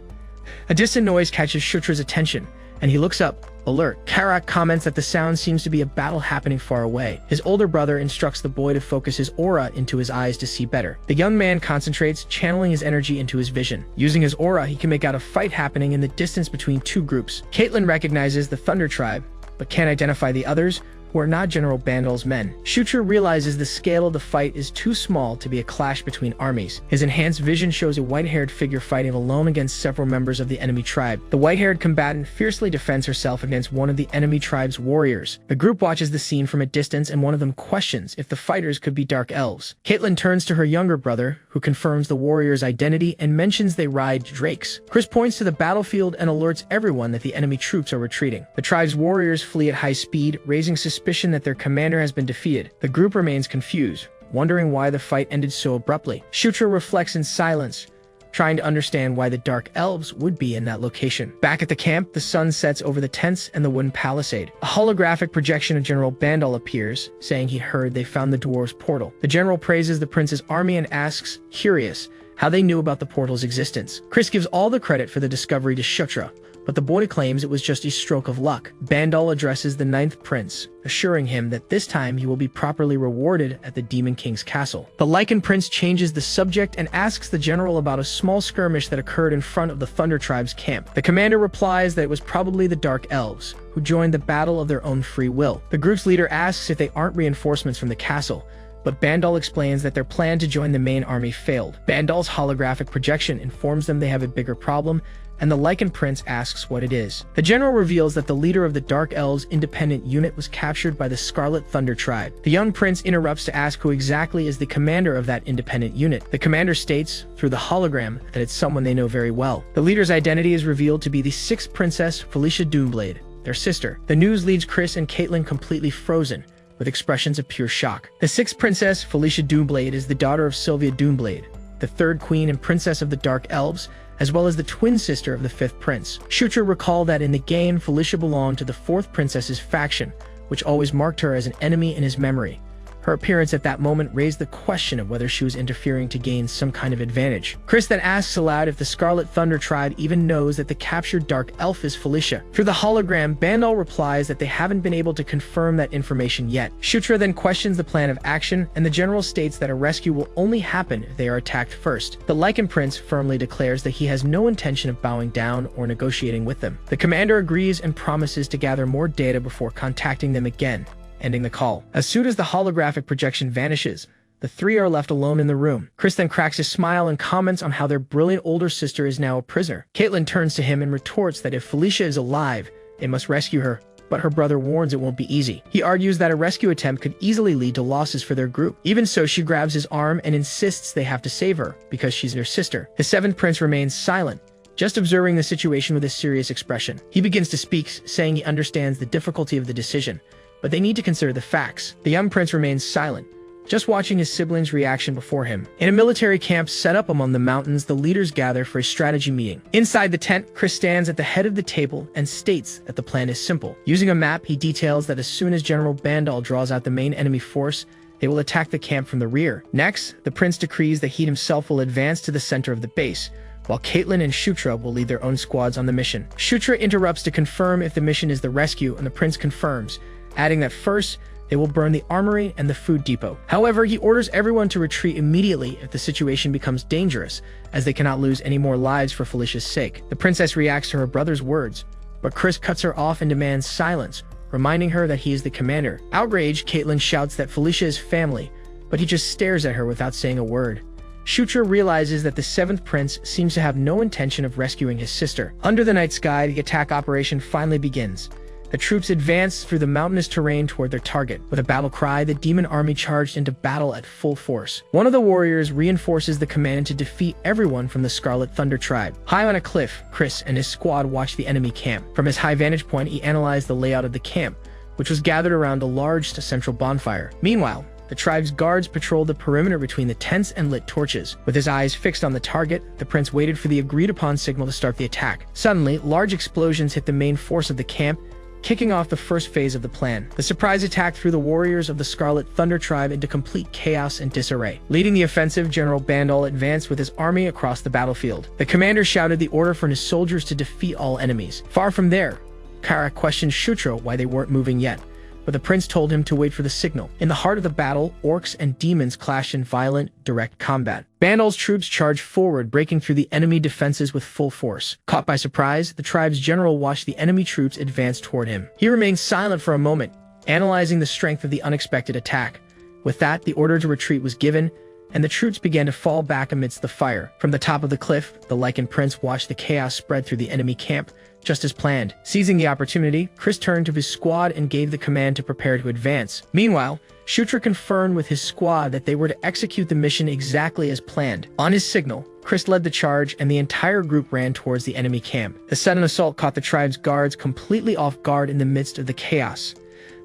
A distant noise catches Shutra's attention, and he looks up, Alert. Karak comments that the sound seems to be a battle happening far away. His older brother instructs the boy to focus his aura into his eyes to see better. The young man concentrates, channeling his energy into his vision. Using his aura, he can make out a fight happening in the distance between two groups. Caitlin recognizes the Thunder Tribe, but can't identify the others, who are not General Bandal's men. Shutra realizes the scale of the fight is too small to be a clash between armies. His enhanced vision shows a white-haired figure fighting alone against several members of the enemy tribe. The white-haired combatant fiercely defends herself against one of the enemy tribe's warriors. The group watches the scene from a distance, and one of them questions if the fighters could be dark elves. Caitlin turns to her younger brother, who confirms the warrior's identity and mentions they ride drakes. Chris points to the battlefield and alerts everyone that the enemy troops are retreating. The tribe's warriors flee at high speed, raising suspicion that their commander has been defeated. The group remains confused, wondering why the fight ended so abruptly. Shutra reflects in silence, trying to understand why the Dark Elves would be in that location. Back at the camp, the sun sets over the tents and the wooden palisade. A holographic projection of General Bandal appears, saying he heard they found the dwarves' portal. The general praises the prince's army and asks, curious, how they knew about the portal's existence. Chris gives all the credit for the discovery to Shutra, but the boy claims it was just a stroke of luck. Bandal addresses the 9th prince, assuring him that this time he will be properly rewarded at the Demon King's castle. The Lycan prince changes the subject and asks the general about a small skirmish that occurred in front of the Thunder Tribe's camp. The commander replies that it was probably the Dark Elves, who joined the battle of their own free will. The group's leader asks if they aren't reinforcements from the castle, but Bandal explains that their plan to join the main army failed. Bandal's holographic projection informs them they have a bigger problem, and the Lycan prince asks what it is. The general reveals that the leader of the Dark Elves' independent unit was captured by the Scarlet Thunder Tribe. The young prince interrupts to ask who exactly is the commander of that independent unit. The commander states, through the hologram, that it's someone they know very well. The leader's identity is revealed to be the 6th princess, Felicia Doomblade, their sister. The news leaves Chris and Caitlin completely frozen, with expressions of pure shock. The 6th princess, Felicia Doomblade, is the daughter of Sylvia Doomblade, the 3rd queen and princess of the Dark Elves, as well as the twin sister of the 5th prince. Shutra recalled that in the game, Felicia belonged to the 4th princess's faction, which always marked her as an enemy in his memory. Her appearance at that moment raised the question of whether she was interfering to gain some kind of advantage. Chris then asks aloud if the Scarlet Thunder Tribe even knows that the captured Dark Elf is Felicia. Through the hologram, Bandal replies that they haven't been able to confirm that information yet. Shutra then questions the plan of action, and the general states that a rescue will only happen if they are attacked first. The Lycan prince firmly declares that he has no intention of bowing down or negotiating with them. The commander agrees and promises to gather more data before contacting them again, ending the call. As soon as the holographic projection vanishes, the three are left alone in the room. Chris then cracks a smile and comments on how their brilliant older sister is now a prisoner. Caitlin turns to him and retorts that if Felicia is alive, they must rescue her, but her brother warns it won't be easy. He argues that a rescue attempt could easily lead to losses for their group. Even so, she grabs his arm and insists they have to save her, because she's their sister. The 7th prince remains silent, just observing the situation with a serious expression. He begins to speak, saying he understands the difficulty of the decision, but they need to consider the facts. The young prince remains silent, just watching his siblings' reaction before him. In a military camp set up among the mountains, the leaders gather for a strategy meeting. Inside the tent, Chris stands at the head of the table and states that the plan is simple. Using a map, he details that as soon as General Bandal draws out the main enemy force, they will attack the camp from the rear. Next, the prince decrees that he himself will advance to the center of the base, while Caitlin and Shutra will lead their own squads on the mission. Shutra interrupts to confirm if the mission is the rescue, and the prince confirms, adding that first, they will burn the armory and the food depot. However, he orders everyone to retreat immediately if the situation becomes dangerous, as they cannot lose any more lives for Felicia's sake. The princess reacts to her brother's words, but Chris cuts her off and demands silence, reminding her that he is the commander. Outraged, Caitlin shouts that Felicia is family, but he just stares at her without saying a word. Shutra realizes that the 7th prince seems to have no intention of rescuing his sister. Under the night sky, the attack operation finally begins. The troops advance through the mountainous terrain toward their target. With a battle cry, the demon army charged into battle at full force. One of the warriors reinforces the command to defeat everyone from the Scarlet Thunder Tribe. High on a cliff, Chris and his squad watch the enemy camp. From his high vantage point, he analyzed the layout of the camp, which was gathered around a large central bonfire. Meanwhile, the tribe's guards patrolled the perimeter between the tents and lit torches. With his eyes fixed on the target, the prince waited for the agreed-upon signal to start the attack. Suddenly, large explosions hit the main force of the camp, kicking off the first phase of the plan. The surprise attack threw the warriors of the Scarlet Thunder Tribe into complete chaos and disarray. Leading the offensive, General Bandal advanced with his army across the battlefield. The commander shouted the order for his soldiers to defeat all enemies. Far from there, Karak questioned Shutra why they weren't moving yet, but the prince told him to wait for the signal. In the heart of the battle, orcs and demons clashed in violent, direct combat. Bandal's troops charged forward, breaking through the enemy defenses with full force. Caught by surprise, the tribe's general watched the enemy troops advance toward him. He remained silent for a moment, analyzing the strength of the unexpected attack. With that, the order to retreat was given, and the troops began to fall back amidst the fire. From the top of the cliff, the Lycan prince watched the chaos spread through the enemy camp, just as planned. Seizing the opportunity, Chris turned to his squad and gave the command to prepare to advance. Meanwhile, Shutra confirmed with his squad that they were to execute the mission exactly as planned. On his signal, Chris led the charge, and the entire group ran towards the enemy camp. The sudden assault caught the tribe's guards completely off guard in the midst of the chaos.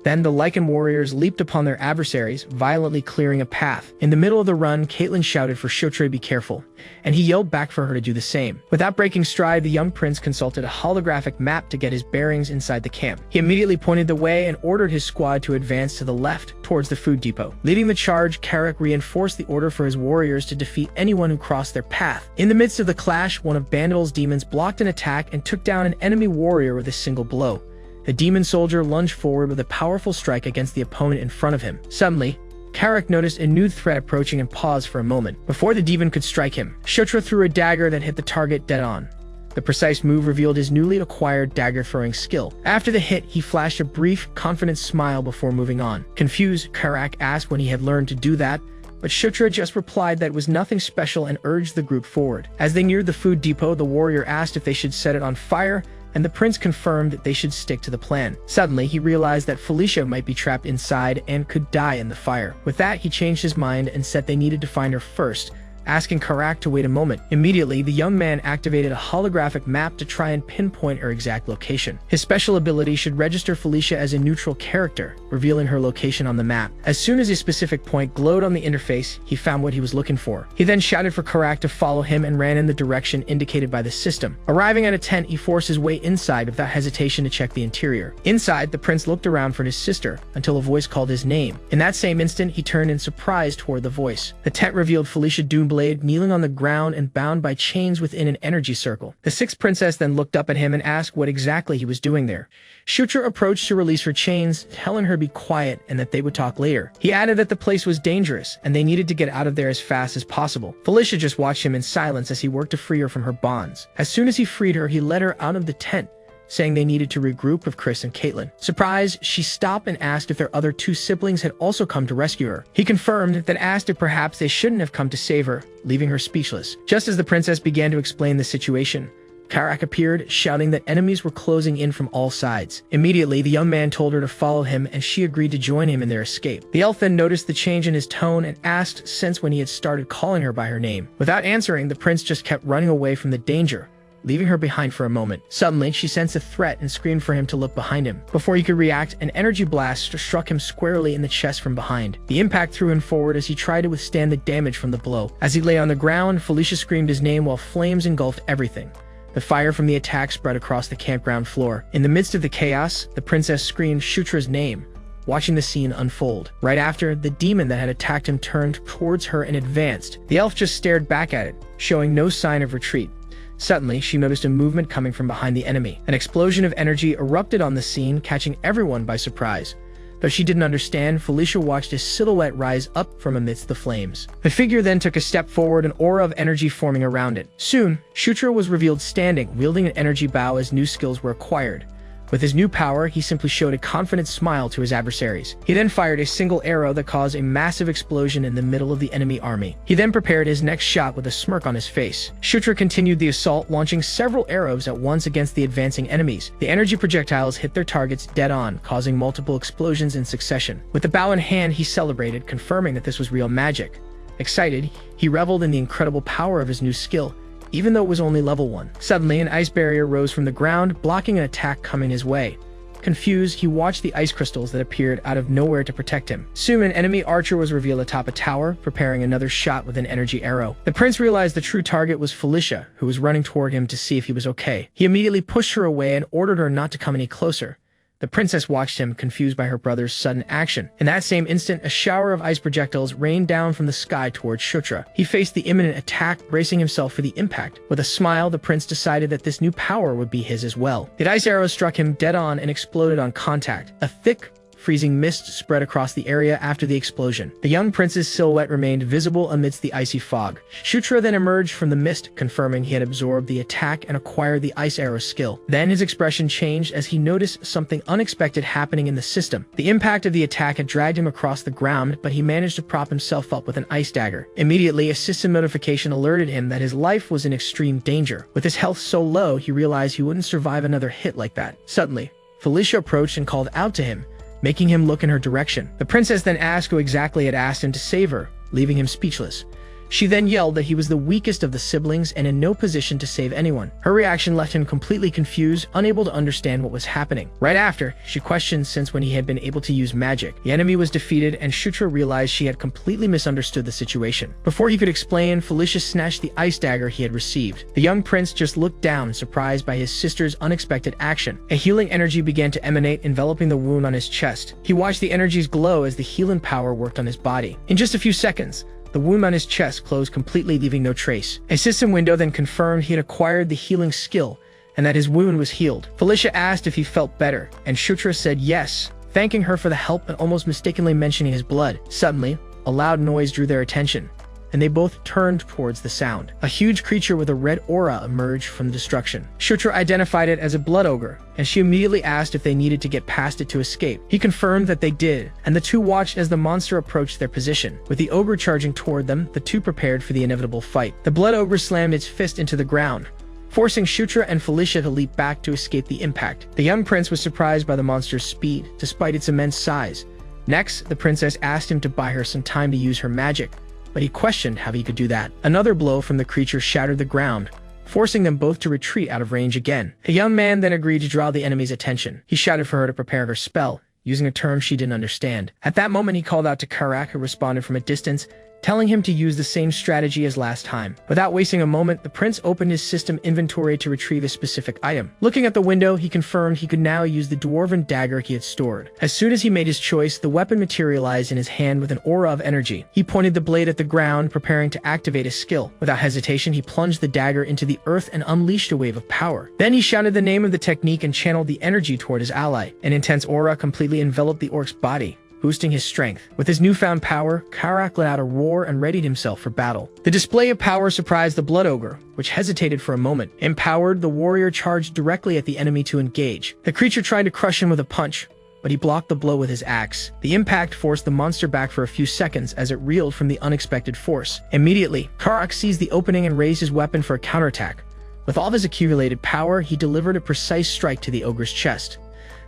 Then the Lycan warriors leaped upon their adversaries, violently clearing a path. In the middle of the run, Caitlin shouted for Shutra to be careful, and he yelled back for her to do the same. Without breaking stride, the young prince consulted a holographic map to get his bearings inside the camp. He immediately pointed the way and ordered his squad to advance to the left, towards the food depot. Leading the charge, Karak reinforced the order for his warriors to defeat anyone who crossed their path. In the midst of the clash, one of Bandal's demons blocked an attack and took down an enemy warrior with a single blow. The demon soldier lunged forward with a powerful strike against the opponent in front of him. Suddenly, Karak noticed a new threat approaching and paused for a moment. Before the demon could strike him, Shutra threw a dagger that hit the target dead on. The precise move revealed his newly acquired dagger-throwing skill. After the hit, he flashed a brief, confident smile before moving on. Confused, Karak asked when he had learned to do that, but Shutra just replied that it was nothing special and urged the group forward. As they neared the food depot, the warrior asked if they should set it on fire, and the prince confirmed that they should stick to the plan. Suddenly, he realized that Felicia might be trapped inside and could die in the fire. With that, he changed his mind and said they needed to find her first, asking Karak to wait a moment. Immediately, the young man activated a holographic map to try and pinpoint her exact location. His special ability should register Felicia as a neutral character, revealing her location on the map. As soon as a specific point glowed on the interface, he found what he was looking for. He then shouted for Karak to follow him and ran in the direction indicated by the system. Arriving at a tent, he forced his way inside without hesitation to check the interior. Inside, the prince looked around for his sister until a voice called his name. In that same instant, he turned in surprise toward the voice. The tent revealed Felicia Doomblade kneeling on the ground and bound by chains within an energy circle. The sixth princess then looked up at him and asked what exactly he was doing there. Shutra approached to release her chains, telling her to be quiet and that they would talk later. He added that the place was dangerous and they needed to get out of there as fast as possible. Felicia just watched him in silence as he worked to free her from her bonds. As soon as he freed her, he led her out of the tent, saying they needed to regroup with Chris and Caitlin. Surprised, she stopped and asked if their other two siblings had also come to rescue her. He confirmed that, asked if perhaps they shouldn't have come to save her, leaving her speechless. Just as the princess began to explain the situation, Karak appeared, shouting that enemies were closing in from all sides. Immediately, the young man told her to follow him, and she agreed to join him in their escape. The elf then noticed the change in his tone and asked since when he had started calling her by her name. Without answering, the prince just kept running away from the danger, leaving her behind for a moment. Suddenly, she sensed a threat and screamed for him to look behind him. Before he could react, an energy blast struck him squarely in the chest from behind. The impact threw him forward as he tried to withstand the damage from the blow. As he lay on the ground, Felicia screamed his name while flames engulfed everything. The fire from the attack spread across the campground floor. In the midst of the chaos, the princess screamed Shutra's name, watching the scene unfold. Right after, the demon that had attacked him turned towards her and advanced. The elf just stared back at it, showing no sign of retreat. Suddenly, she noticed a movement coming from behind the enemy. An explosion of energy erupted on the scene, catching everyone by surprise. Though she didn't understand, Felicia watched a silhouette rise up from amidst the flames. The figure then took a step forward, an aura of energy forming around it. Soon, Shutra was revealed standing, wielding an energy bow as new skills were acquired. With his new power, he simply showed a confident smile to his adversaries. He then fired a single arrow that caused a massive explosion in the middle of the enemy army. He then prepared his next shot with a smirk on his face. Shutra continued the assault, launching several arrows at once against the advancing enemies. The energy projectiles hit their targets dead on, causing multiple explosions in succession. With the bow in hand, he celebrated, confirming that this was real magic. Excited, he reveled in the incredible power of his new skill, even though it was only level 1. Suddenly, an ice barrier rose from the ground, blocking an attack coming his way. Confused, he watched the ice crystals that appeared out of nowhere to protect him. Soon, an enemy archer was revealed atop a tower, preparing another shot with an energy arrow. The prince realized the true target was Felicia, who was running toward him to see if he was okay. He immediately pushed her away and ordered her not to come any closer. The princess watched him, confused by her brother's sudden action. In that same instant, a shower of ice projectiles rained down from the sky towards Shutra. He faced the imminent attack, bracing himself for the impact. With a smile, the prince decided that this new power would be his as well. The ice arrow struck him dead on and exploded on contact. A thick, freezing mist spread across the area after the explosion. The young prince's silhouette remained visible amidst the icy fog. Shutra then emerged from the mist, confirming he had absorbed the attack and acquired the ice arrow skill. Then his expression changed as he noticed something unexpected happening in the system. The impact of the attack had dragged him across the ground, but he managed to prop himself up with an ice dagger. Immediately, a system notification alerted him that his life was in extreme danger. With his health so low, he realized he wouldn't survive another hit like that. Suddenly, Felicia approached and called out to him, making him look in her direction. The princess then asked who exactly had asked him to save her, leaving him speechless. She then yelled that he was the weakest of the siblings and in no position to save anyone. Her reaction left him completely confused, unable to understand what was happening. Right after, she questioned since when he had been able to use magic. The enemy was defeated, and Shutra realized she had completely misunderstood the situation. Before he could explain, Felicia snatched the ice dagger he had received. The young prince just looked down, surprised by his sister's unexpected action. A healing energy began to emanate, enveloping the wound on his chest. He watched the energies glow as the healing power worked on his body. In just a few seconds, the wound on his chest closed completely, leaving no trace. A system window then confirmed he had acquired the healing skill and that his wound was healed. Felicia asked if he felt better, and Shutra said yes, thanking her for the help and almost mistakenly mentioning his blood. Suddenly, a loud noise drew their attention, and they both turned towards the sound. A huge creature with a red aura emerged from the destruction. Shutra identified it as a blood ogre, and she immediately asked if they needed to get past it to escape. He confirmed that they did, and the two watched as the monster approached their position. With the ogre charging toward them, the two prepared for the inevitable fight. The blood ogre slammed its fist into the ground, forcing Shutra and Felicia to leap back to escape the impact. The young prince was surprised by the monster's speed, despite its immense size. Next, the princess asked him to buy her some time to use her magic, but he questioned how he could do that. Another blow from the creature shattered the ground, forcing them both to retreat out of range again. The young man then agreed to draw the enemy's attention. He shouted for her to prepare her spell, using a term she didn't understand. At that moment, he called out to Karak, who responded from a distance, telling him to use the same strategy as last time. Without wasting a moment, the prince opened his system inventory to retrieve a specific item. Looking at the window, he confirmed he could now use the dwarven dagger he had stored. As soon as he made his choice, the weapon materialized in his hand with an aura of energy. He pointed the blade at the ground, preparing to activate his skill. Without hesitation, he plunged the dagger into the earth and unleashed a wave of power. Then he shouted the name of the technique and channeled the energy toward his ally. An intense aura completely enveloped the orc's body, boosting his strength. With his newfound power, Karak let out a roar and readied himself for battle. The display of power surprised the blood ogre, which hesitated for a moment. Empowered, the warrior charged directly at the enemy to engage. The creature tried to crush him with a punch, but he blocked the blow with his axe. The impact forced the monster back for a few seconds as it reeled from the unexpected force. Immediately, Karak seized the opening and raised his weapon for a counterattack. With all of his accumulated power, he delivered a precise strike to the ogre's chest.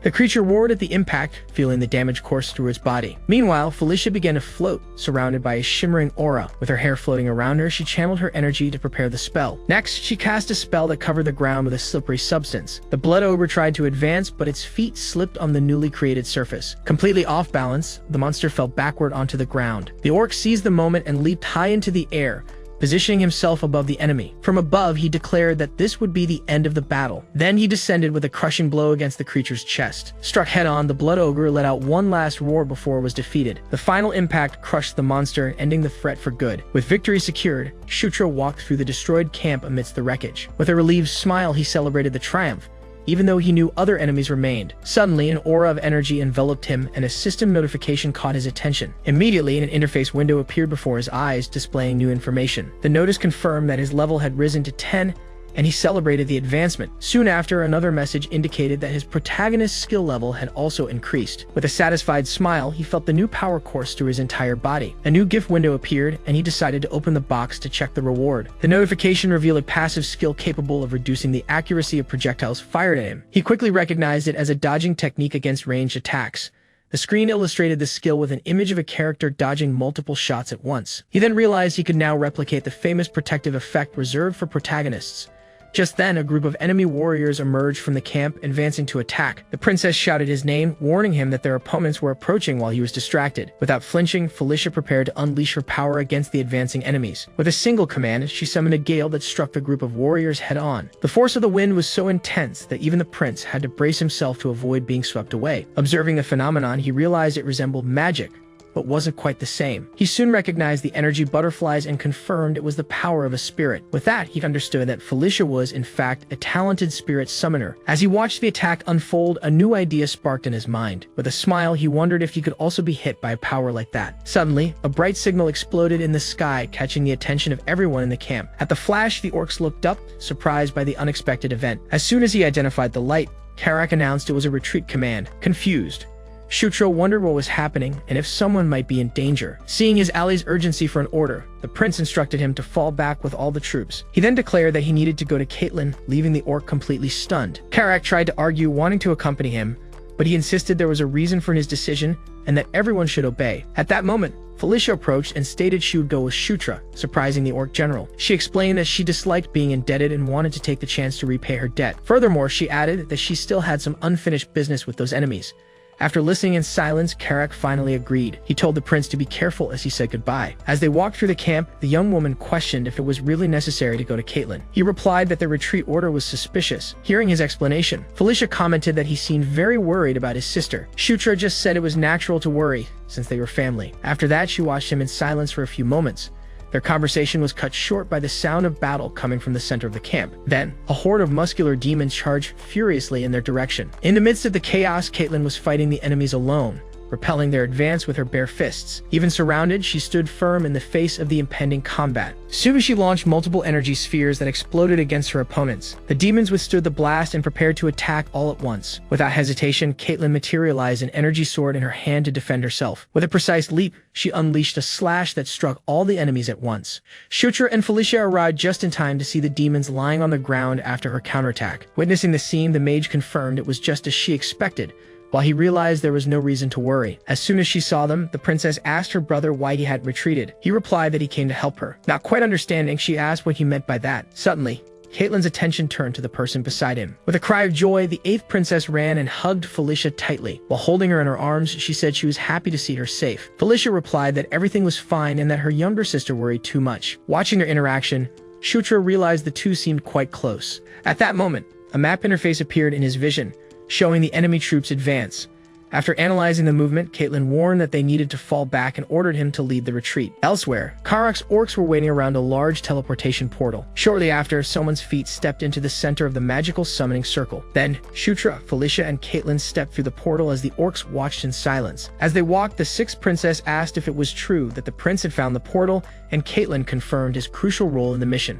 The creature roared at the impact, feeling the damage course through its body. Meanwhile, Felicia began to float, surrounded by a shimmering aura. With her hair floating around her, she channeled her energy to prepare the spell. Next, she cast a spell that covered the ground with a slippery substance. The blood ogre tried to advance, but its feet slipped on the newly created surface. Completely off balance, the monster fell backward onto the ground. The orc seized the moment and leaped high into the air, positioning himself above the enemy. From above, he declared that this would be the end of the battle. Then he descended with a crushing blow against the creature's chest. Struck head-on, the blood ogre let out one last roar before it was defeated. The final impact crushed the monster, ending the threat for good. With victory secured, Shutra walked through the destroyed camp amidst the wreckage. With a relieved smile, he celebrated the triumph, even though he knew other enemies remained. Suddenly, an aura of energy enveloped him, and a system notification caught his attention. Immediately, an interface window appeared before his eyes, displaying new information. The notice confirmed that his level had risen to 10, and he celebrated the advancement. Soon after, another message indicated that his protagonist's skill level had also increased. With a satisfied smile, he felt the new power course through his entire body. A new gift window appeared, and he decided to open the box to check the reward. The notification revealed a passive skill capable of reducing the accuracy of projectiles fired at him. He quickly recognized it as a dodging technique against ranged attacks. The screen illustrated the skill with an image of a character dodging multiple shots at once. He then realized he could now replicate the famous protective effect reserved for protagonists, Just then, a group of enemy warriors emerged from the camp, advancing to attack. The princess shouted his name, warning him that their opponents were approaching while he was distracted. Without flinching, Felicia prepared to unleash her power against the advancing enemies. With a single command, she summoned a gale that struck the group of warriors head-on. The force of the wind was so intense that even the prince had to brace himself to avoid being swept away. Observing the phenomenon, he realized it resembled magic, but wasn't quite the same. He soon recognized the energy butterflies and confirmed it was the power of a spirit. With that, he understood that Felicia was, in fact, a talented spirit summoner. As he watched the attack unfold, a new idea sparked in his mind. With a smile, he wondered if he could also be hit by a power like that. Suddenly, a bright signal exploded in the sky, catching the attention of everyone in the camp. At the flash, the orcs looked up, surprised by the unexpected event. As soon as he identified the light, Karak announced it was a retreat command. Confused, Shutra wondered what was happening and if someone might be in danger. Seeing his ally's urgency for an order, the prince instructed him to fall back with all the troops. He then declared that he needed to go to Caitlin, leaving the orc completely stunned. Karak tried to argue, wanting to accompany him, but he insisted there was a reason for his decision and that everyone should obey. At that moment, Felicia approached and stated she would go with Shutra, surprising the orc general. She explained that she disliked being indebted and wanted to take the chance to repay her debt. Furthermore, she added that she still had some unfinished business with those enemies. After listening in silence, Karak finally agreed. He told the prince to be careful as he said goodbye. As they walked through the camp, the young woman questioned if it was really necessary to go to Caitlin. He replied that the retreat order was suspicious. Hearing his explanation, Felicia commented that he seemed very worried about his sister. Shutra just said it was natural to worry, since they were family. After that, she watched him in silence for a few moments. Their conversation was cut short by the sound of battle coming from the center of the camp. Then, a horde of muscular demons charged furiously in their direction. In the midst of the chaos, Caitlin was fighting the enemies alone, repelling their advance with her bare fists. Even surrounded, she stood firm in the face of the impending combat. Soon she launched multiple energy spheres that exploded against her opponents. The demons withstood the blast and prepared to attack all at once. Without hesitation, Caitlin materialized an energy sword in her hand to defend herself. With a precise leap, she unleashed a slash that struck all the enemies at once. Shutra and Felicia arrived just in time to see the demons lying on the ground after her counterattack. Witnessing the scene, the mage confirmed it was just as she expected, while he realized there was no reason to worry. As soon as she saw them, the princess asked her brother why he had retreated. He replied that he came to help her. Not quite understanding, she asked what he meant by that. Suddenly, Caitlin's attention turned to the person beside him. With a cry of joy, the 8th princess ran and hugged Felicia tightly. While holding her in her arms, she said she was happy to see her safe. Felicia replied that everything was fine and that her younger sister worried too much. Watching their interaction, Shutra realized the two seemed quite close. At that moment, a map interface appeared in his vision, showing the enemy troops advance. After analyzing the movement, Caitlin warned that they needed to fall back and ordered him to lead the retreat. Elsewhere, Karak's orcs were waiting around a large teleportation portal. Shortly after, someone's feet stepped into the center of the magical summoning circle. Then, Shutra, Felicia, and Caitlin stepped through the portal as the orcs watched in silence. As they walked, the 6th princess asked if it was true that the prince had found the portal, and Caitlin confirmed his crucial role in the mission.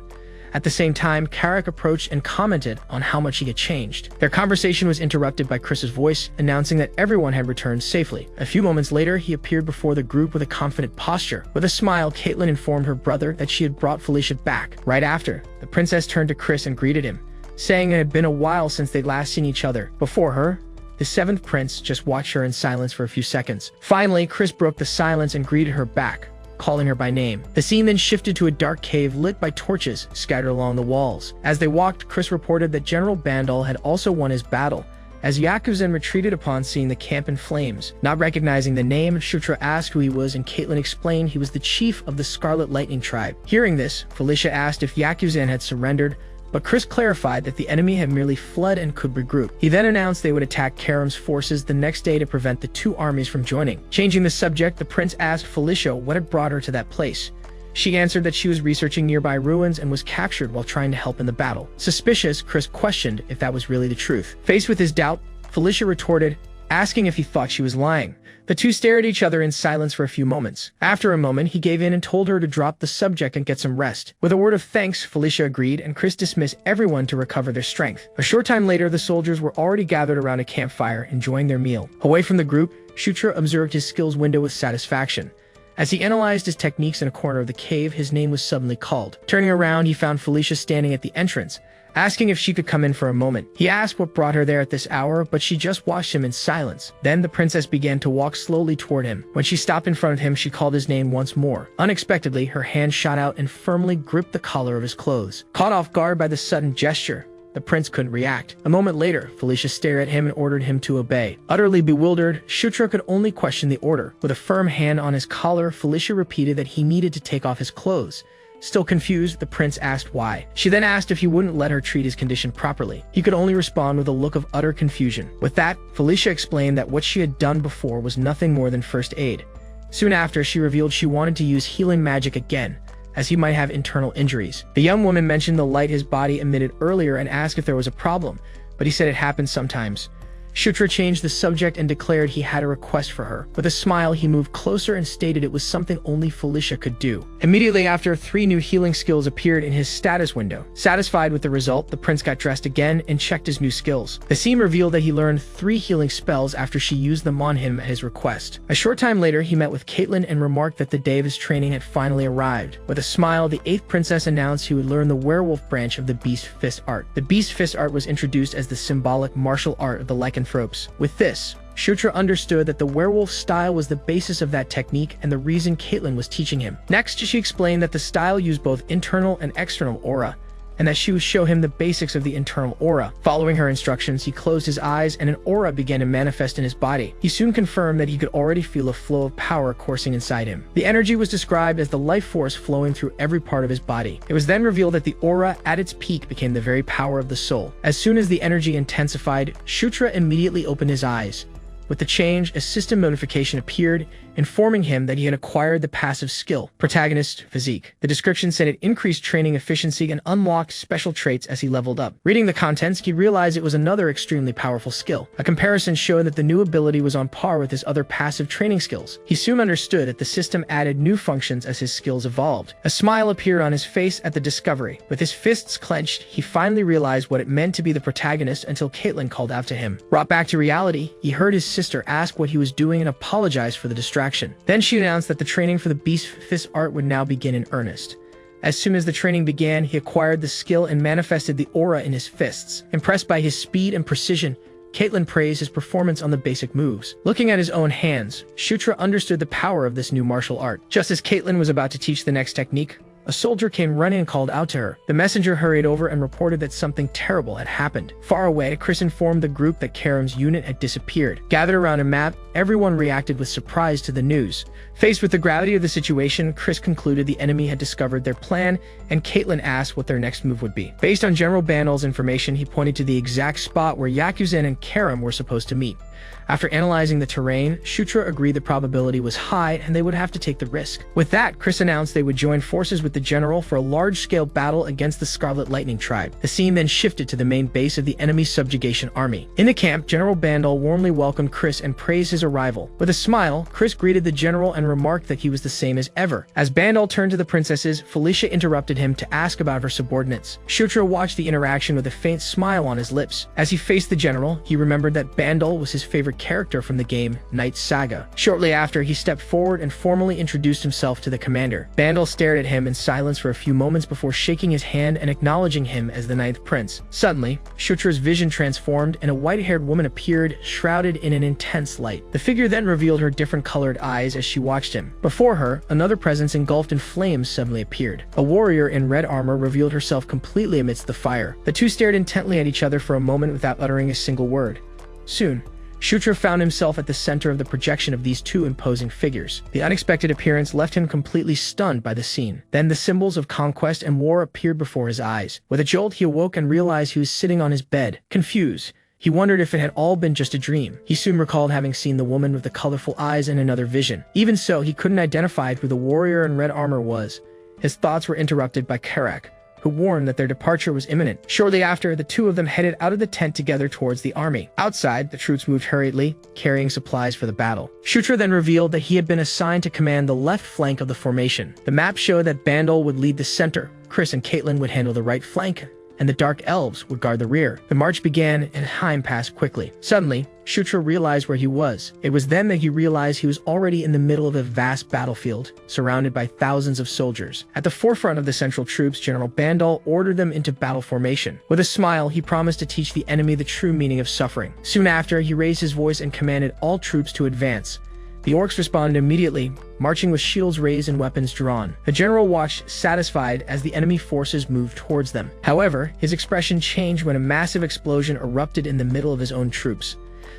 At the same time, Karak approached and commented on how much he had changed. Their conversation was interrupted by Chris's voice, announcing that everyone had returned safely. A few moments later, he appeared before the group with a confident posture. With a smile, Caitlin informed her brother that she had brought Felicia back. Right after, the princess turned to Chris and greeted him, saying it had been a while since they'd last seen each other. Before her, the 7th prince just watched her in silence for a few seconds. Finally, Chris broke the silence and greeted her back, calling her by name. The scene then shifted to a dark cave lit by torches scattered along the walls. As they walked, Chris reported that General Bandal had also won his battle, as Yakuzen retreated upon seeing the camp in flames. Not recognizing the name, Shutra asked who he was, and Caitlin explained he was the chief of the Scarlet Lightning tribe. Hearing this, Felicia asked if Yakuzen had surrendered, but Chris clarified that the enemy had merely fled and could regroup. He then announced they would attack Karam's forces the next day to prevent the two armies from joining. Changing the subject, the prince asked Felicia what had brought her to that place. She answered that she was researching nearby ruins and was captured while trying to help in the battle. Suspicious, Chris questioned if that was really the truth. Faced with his doubt, Felicia retorted, asking if he thought she was lying. The two stared at each other in silence for a few moments. After a moment, he gave in and told her to drop the subject and get some rest. With a word of thanks, Felicia agreed, and Chris dismissed everyone to recover their strength. A short time later, the soldiers were already gathered around a campfire, enjoying their meal. Away from the group, Shutra observed his skills window with satisfaction. As he analyzed his techniques in a corner of the cave, his name was suddenly called. Turning around, he found Felicia standing at the entrance, asking if she could come in for a moment. He asked what brought her there at this hour, but she just watched him in silence. Then the princess began to walk slowly toward him. When she stopped in front of him, she called his name once more. Unexpectedly, her hand shot out and firmly gripped the collar of his clothes. Caught off guard by the sudden gesture, the prince couldn't react. A moment later, Felicia stared at him and ordered him to obey. Utterly bewildered, Shutra could only question the order. With a firm hand on his collar, Felicia repeated that he needed to take off his clothes. Still confused, the prince asked why. She then asked if he wouldn't let her treat his condition properly. He could only respond with a look of utter confusion. With that, Felicia explained that what she had done before was nothing more than first aid. Soon after, she revealed she wanted to use healing magic again, as he might have internal injuries. The young woman mentioned the light his body emitted earlier and asked if there was a problem, but he said it happens sometimes. Shutra changed the subject and declared he had a request for her. With a smile, he moved closer and stated it was something only Felicia could do. Immediately after, 3 new healing skills appeared in his status window. Satisfied with the result, the prince got dressed again and checked his new skills. The scene revealed that he learned 3 healing spells after she used them on him at his request. A short time later, he met with Caitlin and remarked that the day of his training had finally arrived. With a smile, the 8th princess announced he would learn the werewolf branch of the Beast Fist art. The Beast Fist art was introduced as the symbolic martial art of the lycanthropes. With this, Shutra understood that the werewolf style was the basis of that technique and the reason Caitlin was teaching him. Next, she explained that the style used both internal and external aura, and that she would show him the basics of the internal aura. Following her instructions, he closed his eyes and an aura began to manifest in his body. He soon confirmed that he could already feel a flow of power coursing inside him. The energy was described as the life force flowing through every part of his body. It was then revealed that the aura at its peak became the very power of the soul. As soon as the energy intensified, Shutra immediately opened his eyes. With the change, a system notification appeared, informing him that he had acquired the passive skill, Protagonist Physique. The description said it increased training efficiency and unlocked special traits as he leveled up. Reading the contents, he realized it was another extremely powerful skill. A comparison showed that the new ability was on par with his other passive training skills. He soon understood that the system added new functions as his skills evolved. A smile appeared on his face at the discovery. With his fists clenched, he finally realized what it meant to be the protagonist until Caitlin called out to him. Brought back to reality, he heard his sister ask what he was doing and apologized for the distraction. Then she announced that the training for the Beast Fist art would now begin in earnest. As soon as the training began, he acquired the skill and manifested the aura in his fists. Impressed by his speed and precision, Caitlin praised his performance on the basic moves. Looking at his own hands, Shutra understood the power of this new martial art. Just as Caitlin was about to teach the next technique, a soldier came running and called out to her. The messenger hurried over and reported that something terrible had happened. Far away, Chris informed the group that Karam's unit had disappeared. Gathered around a map, everyone reacted with surprise to the news. Faced with the gravity of the situation, Chris concluded the enemy had discovered their plan, and Caitlin asked what their next move would be. Based on General Bandal's information, he pointed to the exact spot where Yakuzan and Karam were supposed to meet. After analyzing the terrain, Shutra agreed the probability was high and they would have to take the risk. With that, Chris announced they would join forces with the general for a large-scale battle against the Scarlet Lightning tribe. The scene then shifted to the main base of the enemy subjugation army. In the camp, General Bandal warmly welcomed Chris and praised his arrival. With a smile, Chris greeted the general and remarked that he was the same as ever. As Bandal turned to the princesses, Felicia interrupted him to ask about her subordinates. Shutra watched the interaction with a faint smile on his lips. As he faced the general, he remembered that Bandal was his favorite character from the game Night Saga. Shortly after, he stepped forward and formally introduced himself to the commander. Bandal stared at him in silence for a few moments before shaking his hand and acknowledging him as the 9th prince. Suddenly, Shutra's vision transformed and a white-haired woman appeared, shrouded in an intense light. The figure then revealed her different colored eyes as she watched him. Before her, another presence engulfed in flames suddenly appeared. A warrior in red armor revealed herself completely amidst the fire. The two stared intently at each other for a moment without uttering a single word. Soon, Shutra found himself at the center of the projection of these two imposing figures. The unexpected appearance left him completely stunned by the scene. Then the symbols of conquest and war appeared before his eyes. With a jolt, he awoke and realized he was sitting on his bed. Confused, he wondered if it had all been just a dream. He soon recalled having seen the woman with the colorful eyes in another vision. Even so, he couldn't identify who the warrior in red armor was. His thoughts were interrupted by Karak, who warned that their departure was imminent. Shortly after, the two of them headed out of the tent together towards the army. Outside, the troops moved hurriedly, carrying supplies for the battle. Shutra then revealed that he had been assigned to command the left flank of the formation. The map showed that Bandal would lead the center, Chris and Caitlin would handle the right flank, and the Dark Elves would guard the rear. The march began, and time passed quickly. Suddenly, Shutra realized where he was. It was then that he realized he was already in the middle of a vast battlefield, surrounded by thousands of soldiers. At the forefront of the central troops, General Bandal ordered them into battle formation. With a smile, he promised to teach the enemy the true meaning of suffering. Soon after, he raised his voice and commanded all troops to advance. The orcs responded immediately, marching with shields raised and weapons drawn. The general watched, satisfied, as the enemy forces moved towards them. However, his expression changed when a massive explosion erupted in the middle of his own troops.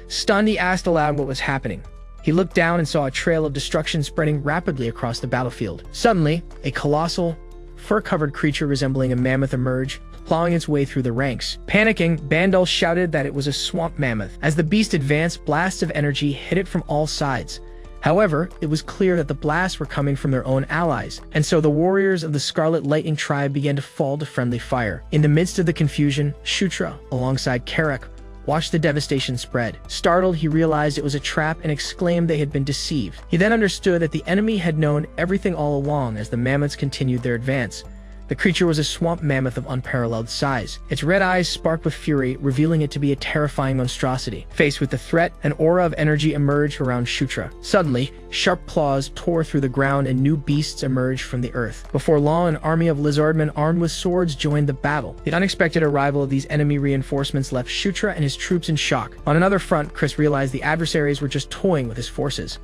Stunned, he asked aloud what was happening. He looked down and saw a trail of destruction spreading rapidly across the battlefield. Suddenly, a colossal, fur-covered creature resembling a mammoth emerged, plowing its way through the ranks. Panicking, Bandal shouted that it was a swamp mammoth. As the beast advanced, blasts of energy hit it from all sides. However, it was clear that the blasts were coming from their own allies, and so the warriors of the Scarlet Lightning tribe began to fall to friendly fire. In the midst of the confusion, Shutra, alongside Karak, watched the devastation spread. Startled, he realized it was a trap and exclaimed they had been deceived. He then understood that the enemy had known everything all along as the mammoths continued their advance. The creature was a swamp mammoth of unparalleled size. Its red eyes sparked with fury, revealing it to be a terrifying monstrosity. Faced with the threat, an aura of energy emerged around Shutra. Suddenly, sharp claws tore through the ground and new beasts emerged from the earth. Before long, an army of lizardmen armed with swords joined the battle. The unexpected arrival of these enemy reinforcements left Shutra and his troops in shock. On another front, Chris realized the adversaries were just toying with his forces.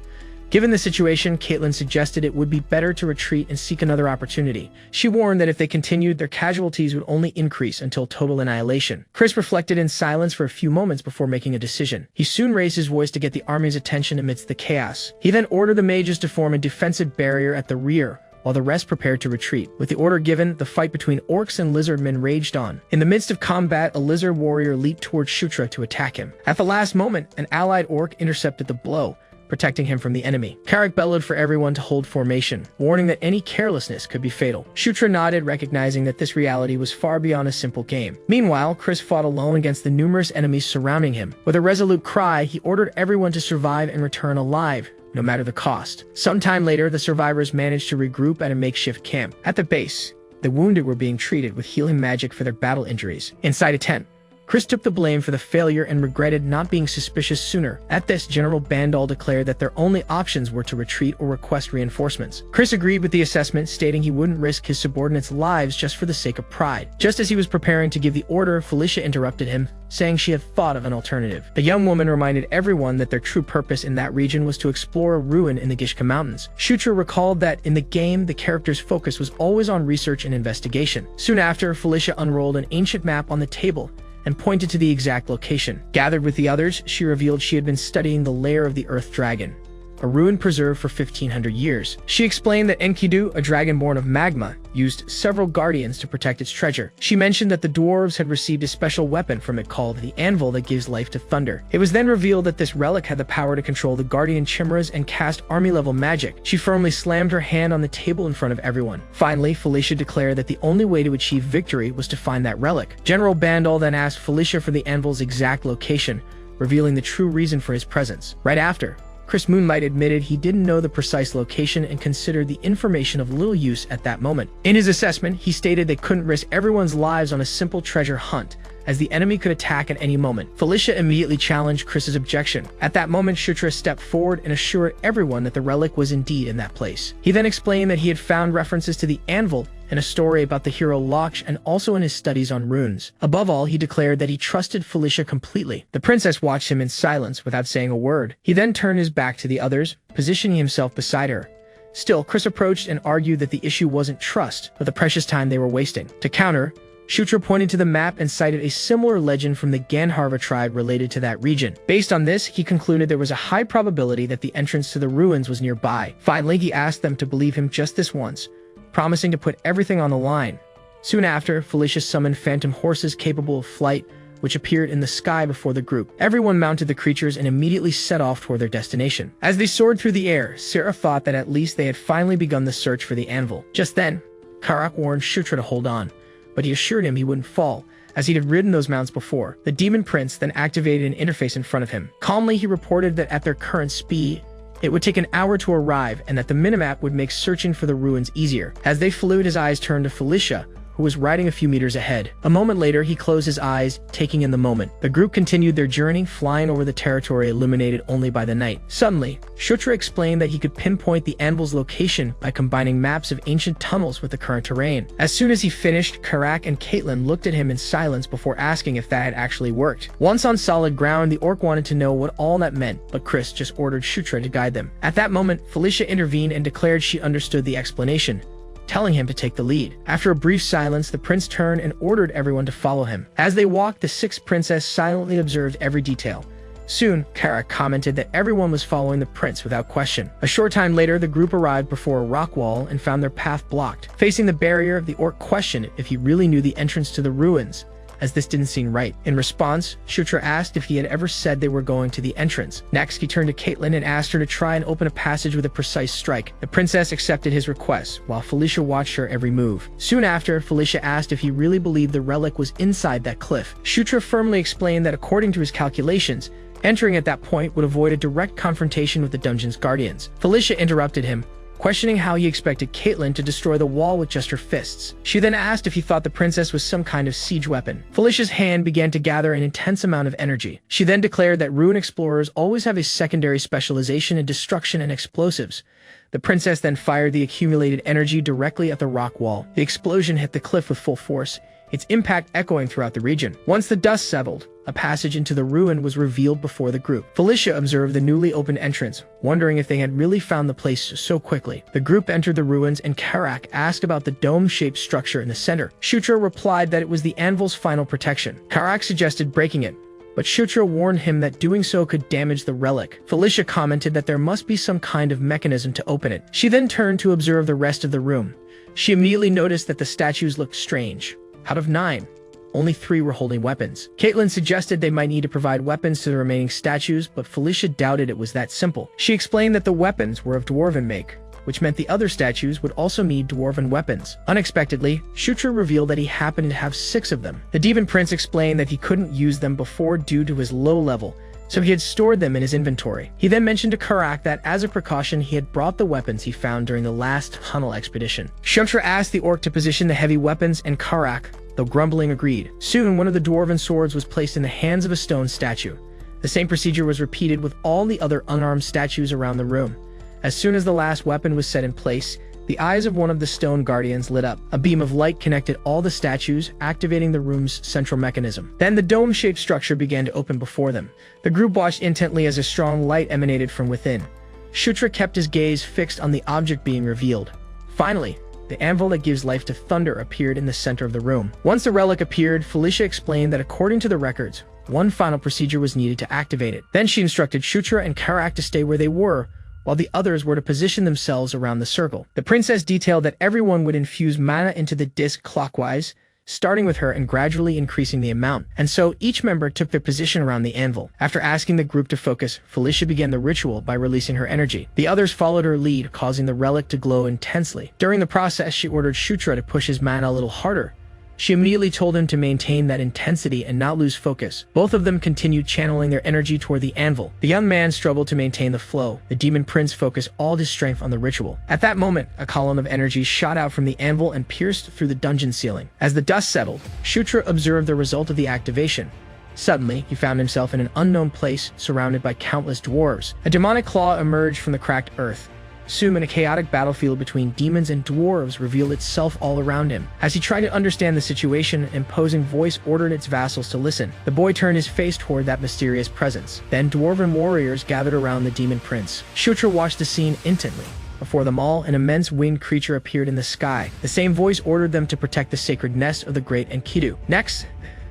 Given the situation, Caitlin suggested it would be better to retreat and seek another opportunity. She warned that if they continued, their casualties would only increase until total annihilation. Chris reflected in silence for a few moments before making a decision. He soon raised his voice to get the army's attention amidst the chaos. He then ordered the mages to form a defensive barrier at the rear, while the rest prepared to retreat. With the order given, the fight between orcs and lizardmen raged on. In the midst of combat, a lizard warrior leaped towards Shutra to attack him. At the last moment, an allied orc intercepted the blow, protecting him from the enemy. Karak bellowed for everyone to hold formation, warning that any carelessness could be fatal. Shutra nodded, recognizing that this reality was far beyond a simple game. Meanwhile, Chris fought alone against the numerous enemies surrounding him. With a resolute cry, he ordered everyone to survive and return alive, no matter the cost. Sometime later, the survivors managed to regroup at a makeshift camp. At the base, the wounded were being treated with healing magic for their battle injuries. Inside a tent, Chris took the blame for the failure and regretted not being suspicious sooner. At this, General Bandal declared that their only options were to retreat or request reinforcements. Chris agreed with the assessment, stating he wouldn't risk his subordinates' lives just for the sake of pride. Just as he was preparing to give the order, Felicia interrupted him, saying she had thought of an alternative. The young woman reminded everyone that their true purpose in that region was to explore a ruin in the Gishka Mountains. Shutra recalled that in the game, the character's focus was always on research and investigation. Soon after, Felicia unrolled an ancient map on the table and pointed to the exact location. Gathered with the others, she revealed she had been studying the lair of the Earth Dragon, a ruin preserved for 1500 years. She explained that Enkidu, a dragon born of magma, used several guardians to protect its treasure. She mentioned that the dwarves had received a special weapon from it called the anvil that gives life to thunder. It was then revealed that this relic had the power to control the guardian chimeras and cast army-level magic. She firmly slammed her hand on the table in front of everyone. Finally, Felicia declared that the only way to achieve victory was to find that relic. General Bandal then asked Felicia for the anvil's exact location, revealing the true reason for his presence. Right after, Chris Moonlight admitted he didn't know the precise location and considered the information of little use at that moment. In his assessment, he stated they couldn't risk everyone's lives on a simple treasure hunt, as the enemy could attack at any moment. Felicia immediately challenged Chris's objection. At that moment, Shutra stepped forward and assured everyone that the relic was indeed in that place. He then explained that he had found references to the anvil in a story about the hero Laksh and also in his studies on runes. Above all, he declared that he trusted Felicia completely. The princess watched him in silence without saying a word. He then turned his back to the others, positioning himself beside her. Still, Chris approached and argued that the issue wasn't trust, but the precious time they were wasting. To counter, Shutra pointed to the map and cited a similar legend from the Gandharva tribe related to that region. Based on this, he concluded there was a high probability that the entrance to the ruins was nearby. Finally, he asked them to believe him just this once, promising to put everything on the line. Soon after, Felicia summoned phantom horses capable of flight, which appeared in the sky before the group. Everyone mounted the creatures and immediately set off toward their destination. As they soared through the air, Sarah thought that at least they had finally begun the search for the anvil. Just then, Karak warned Shutra to hold on, but he assured him he wouldn't fall, as he had ridden those mounts before. The demon prince then activated an interface in front of him. Calmly, he reported that at their current speed, it would take an hour to arrive and that the minimap would make searching for the ruins easier. As they flew, his eyes turned to Felicia, who who was riding a few meters ahead. A moment later, he closed his eyes, taking in the moment. The group continued their journey, flying over the territory illuminated only by the night. Suddenly, Shutra explained that he could pinpoint the anvil's location by combining maps of ancient tunnels with the current terrain. As soon as he finished, Karak and Caitlin looked at him in silence before asking if that had actually worked. Once on solid ground, the orc wanted to know what all that meant, but Chris just ordered Shutra to guide them. At that moment, Felicia intervened and declared she understood the explanation, telling him to take the lead. After a brief silence, the prince turned and ordered everyone to follow him. As they walked, the sixth princess silently observed every detail. Soon, Karak commented that everyone was following the prince without question. A short time later, the group arrived before a rock wall and found their path blocked. Facing the barrier, the orc questioned if he really knew the entrance to the ruins, as this didn't seem right. In response, Shutra asked if he had ever said they were going to the entrance. Next, he turned to Caitlin and asked her to try and open a passage with a precise strike. The princess accepted his request, while Felicia watched her every move. Soon after, Felicia asked if he really believed the relic was inside that cliff. Shutra firmly explained that according to his calculations, entering at that point would avoid a direct confrontation with the dungeon's guardians. Felicia interrupted him, questioning how he expected Caitlin to destroy the wall with just her fists. She then asked if he thought the princess was some kind of siege weapon. Felicia's hand began to gather an intense amount of energy. She then declared that ruin explorers always have a secondary specialization in destruction and explosives. The princess then fired the accumulated energy directly at the rock wall. The explosion hit the cliff with full force, its impact echoing throughout the region. Once the dust settled, a passage into the ruin was revealed before the group. Felicia observed the newly opened entrance, wondering if they had really found the place so quickly. The group entered the ruins and Karak asked about the dome-shaped structure in the center. Shutra replied that it was the anvil's final protection. Karak suggested breaking it, but Shutra warned him that doing so could damage the relic. Felicia commented that there must be some kind of mechanism to open it. She then turned to observe the rest of the room. She immediately noticed that the statues looked strange. Out of 9, only 3 were holding weapons. Caitlin suggested they might need to provide weapons to the remaining statues, but Felicia doubted it was that simple. She explained that the weapons were of dwarven make, which meant the other statues would also need dwarven weapons. Unexpectedly, Shutra revealed that he happened to have 6 of them. The demon prince explained that he couldn't use them before due to his low level, so he had stored them in his inventory. He then mentioned to Karak that as a precaution, he had brought the weapons he found during the last tunnel expedition. Shutra asked the orc to position the heavy weapons, and Karak, though grumbling, agreed. Soon, one of the dwarven swords was placed in the hands of a stone statue. The same procedure was repeated with all the other unarmed statues around the room. As soon as the last weapon was set in place, the eyes of one of the stone guardians lit up. A beam of light connected all the statues, activating the room's central mechanism. Then the dome-shaped structure began to open before them. The group watched intently as a strong light emanated from within. Shutra kept his gaze fixed on the object being revealed. Finally, the anvil that gives life to thunder appeared in the center of the room. Once the relic appeared, Felicia explained that according to the records, one final procedure was needed to activate it. Then she instructed Shutra and Karak to stay where they were, while the others were to position themselves around the circle. The princess detailed that everyone would infuse mana into the disc clockwise, starting with her and gradually increasing the amount. And so each member took their position around the anvil. After asking the group to focus, Felicia began the ritual by releasing her energy. The others followed her lead, causing the relic to glow intensely. During the process, she ordered Shutra to push his mana a little harder. She immediately told him to maintain that intensity and not lose focus. Both of them continued channeling their energy toward the anvil. The young man struggled to maintain the flow. The demon prince focused all his strength on the ritual. At that moment, a column of energy shot out from the anvil and pierced through the dungeon ceiling. As the dust settled, Shutra observed the result of the activation. Suddenly, he found himself in an unknown place, surrounded by countless dwarves. A demonic claw emerged from the cracked earth. Soon, a chaotic battlefield between demons and dwarves revealed itself all around him. As he tried to understand the situation, an imposing voice ordered its vassals to listen. The boy turned his face toward that mysterious presence. Then dwarven warriors gathered around the demon prince. Shutra watched the scene intently. Before them all, an immense winged creature appeared in the sky. The same voice ordered them to protect the sacred nest of the great Enkidu. Next,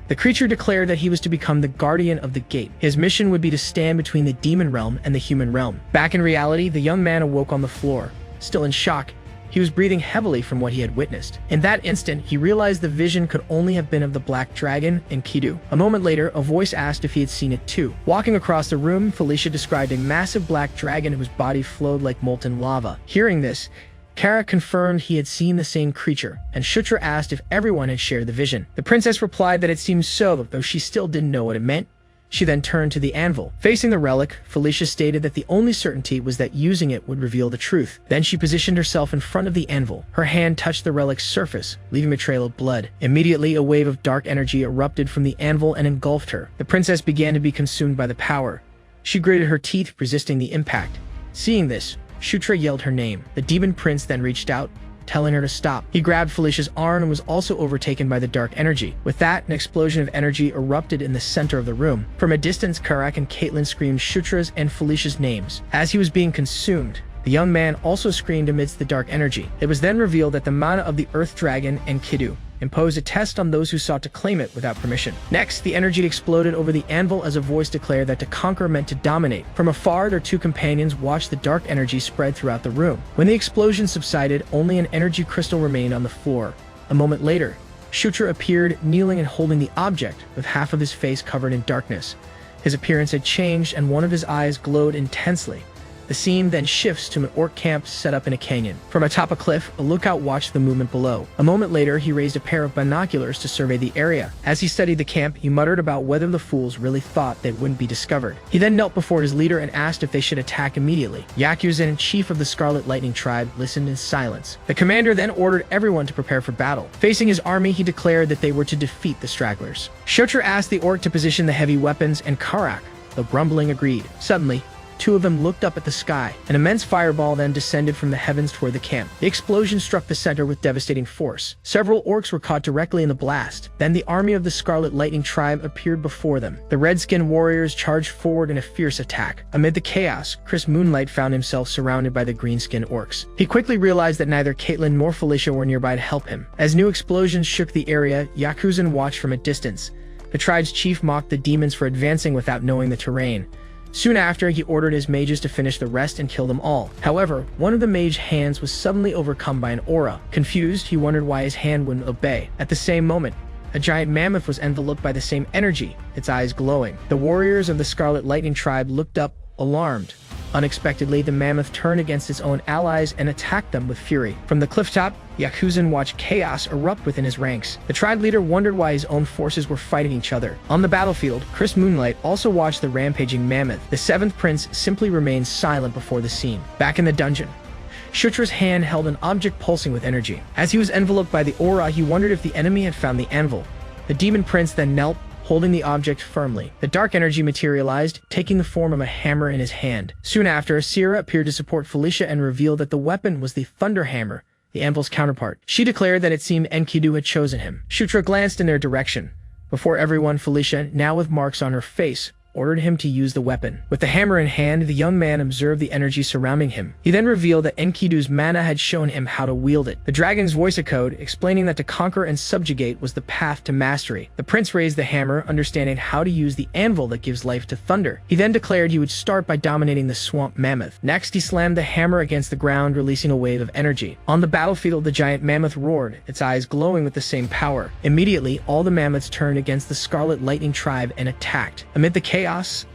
the creature declared that he was to become the guardian of the gate. His mission would be to stand between the demon realm and the human realm. Back in reality, the young man awoke on the floor. Still in shock, he was breathing heavily from what he had witnessed. In that instant, he realized the vision could only have been of the black dragon, Enkidu. A moment later, a voice asked if he had seen it too. Walking across the room, Felicia described a massive black dragon whose body flowed like molten lava. Hearing this, Karak confirmed he had seen the same creature, and Shutra asked if everyone had shared the vision. The princess replied that it seemed so, though she still didn't know what it meant. She then turned to the anvil. Facing the relic, Felicia stated that the only certainty was that using it would reveal the truth. Then she positioned herself in front of the anvil. Her hand touched the relic's surface, leaving a trail of blood. Immediately, a wave of dark energy erupted from the anvil and engulfed her. The princess began to be consumed by the power. She gritted her teeth, resisting the impact. Seeing this, Shutra yelled her name. The demon prince then reached out, telling her to stop. He grabbed Felicia's arm and was also overtaken by the dark energy. With that, an explosion of energy erupted in the center of the room. From a distance, Karak and Caitlin screamed Shutra's and Felicia's names. As he was being consumed, the young man also screamed amidst the dark energy. It was then revealed that the mana of the Earth Dragon Enkidu imposed a test on those who sought to claim it without permission. Next, the energy exploded over the anvil as a voice declared that to conquer meant to dominate. From afar, their two companions watched the dark energy spread throughout the room. When the explosion subsided, only an energy crystal remained on the floor. A moment later, Shutra appeared, kneeling and holding the object, with half of his face covered in darkness. His appearance had changed, and one of his eyes glowed intensely. The scene then shifts to an orc camp set up in a canyon. From atop a cliff, a lookout watched the movement below. A moment later, he raised a pair of binoculars to survey the area. As he studied the camp, he muttered about whether the fools really thought they wouldn't be discovered. He then knelt before his leader and asked if they should attack immediately. Yakuzen, chief of the Scarlet Lightning tribe, listened in silence. The commander then ordered everyone to prepare for battle. Facing his army, he declared that they were to defeat the stragglers. Shutra asked the orc to position the heavy weapons, and Karak, though grumbling, agreed. Suddenly, two of them looked up at the sky. An immense fireball then descended from the heavens toward the camp. The explosion struck the center with devastating force. Several orcs were caught directly in the blast. Then the army of the Scarlet Lightning tribe appeared before them. The red-skinned warriors charged forward in a fierce attack. Amid the chaos, Chris Moonlight found himself surrounded by the green-skinned orcs. He quickly realized that neither Caitlin nor Felicia were nearby to help him. As new explosions shook the area, Yakuzen watched from a distance. The tribe's chief mocked the demons for advancing without knowing the terrain. Soon after, he ordered his mages to finish the rest and kill them all. However, one of the mage hands was suddenly overcome by an aura. Confused, he wondered why his hand wouldn't obey. At the same moment, a giant mammoth was enveloped by the same energy, its eyes glowing. The warriors of the Scarlet Lightning tribe looked up, alarmed. Unexpectedly, the mammoth turned against its own allies and attacked them with fury. From the clifftop, Yakuzen watched chaos erupt within his ranks. The tribe leader wondered why his own forces were fighting each other. On the battlefield, Chris Moonlight also watched the rampaging mammoth. The seventh prince simply remained silent before the scene. Back in the dungeon, Shutra's hand held an object pulsing with energy. As he was enveloped by the aura, he wondered if the enemy had found the anvil. The demon prince then knelt, holding the object firmly. The dark energy materialized, taking the form of a hammer in his hand. Soon after, Asura appeared to support Felicia and revealed that the weapon was the Thunder Hammer, the anvil's counterpart. She declared that it seemed Enkidu had chosen him. Shutra glanced in their direction. Before everyone, Felicia, now with marks on her face, ordered him to use the weapon. With the hammer in hand, the young man observed the energy surrounding him. He then revealed that Enkidu's mana had shown him how to wield it. The dragon's voice echoed, explaining that to conquer and subjugate was the path to mastery. The prince raised the hammer, understanding how to use the anvil that gives life to thunder. He then declared he would start by dominating the swamp mammoth. Next, he slammed the hammer against the ground, releasing a wave of energy. On the battlefield, the giant mammoth roared, its eyes glowing with the same power. Immediately, all the mammoths turned against the Scarlet Lightning tribe and attacked. Amid the chaos,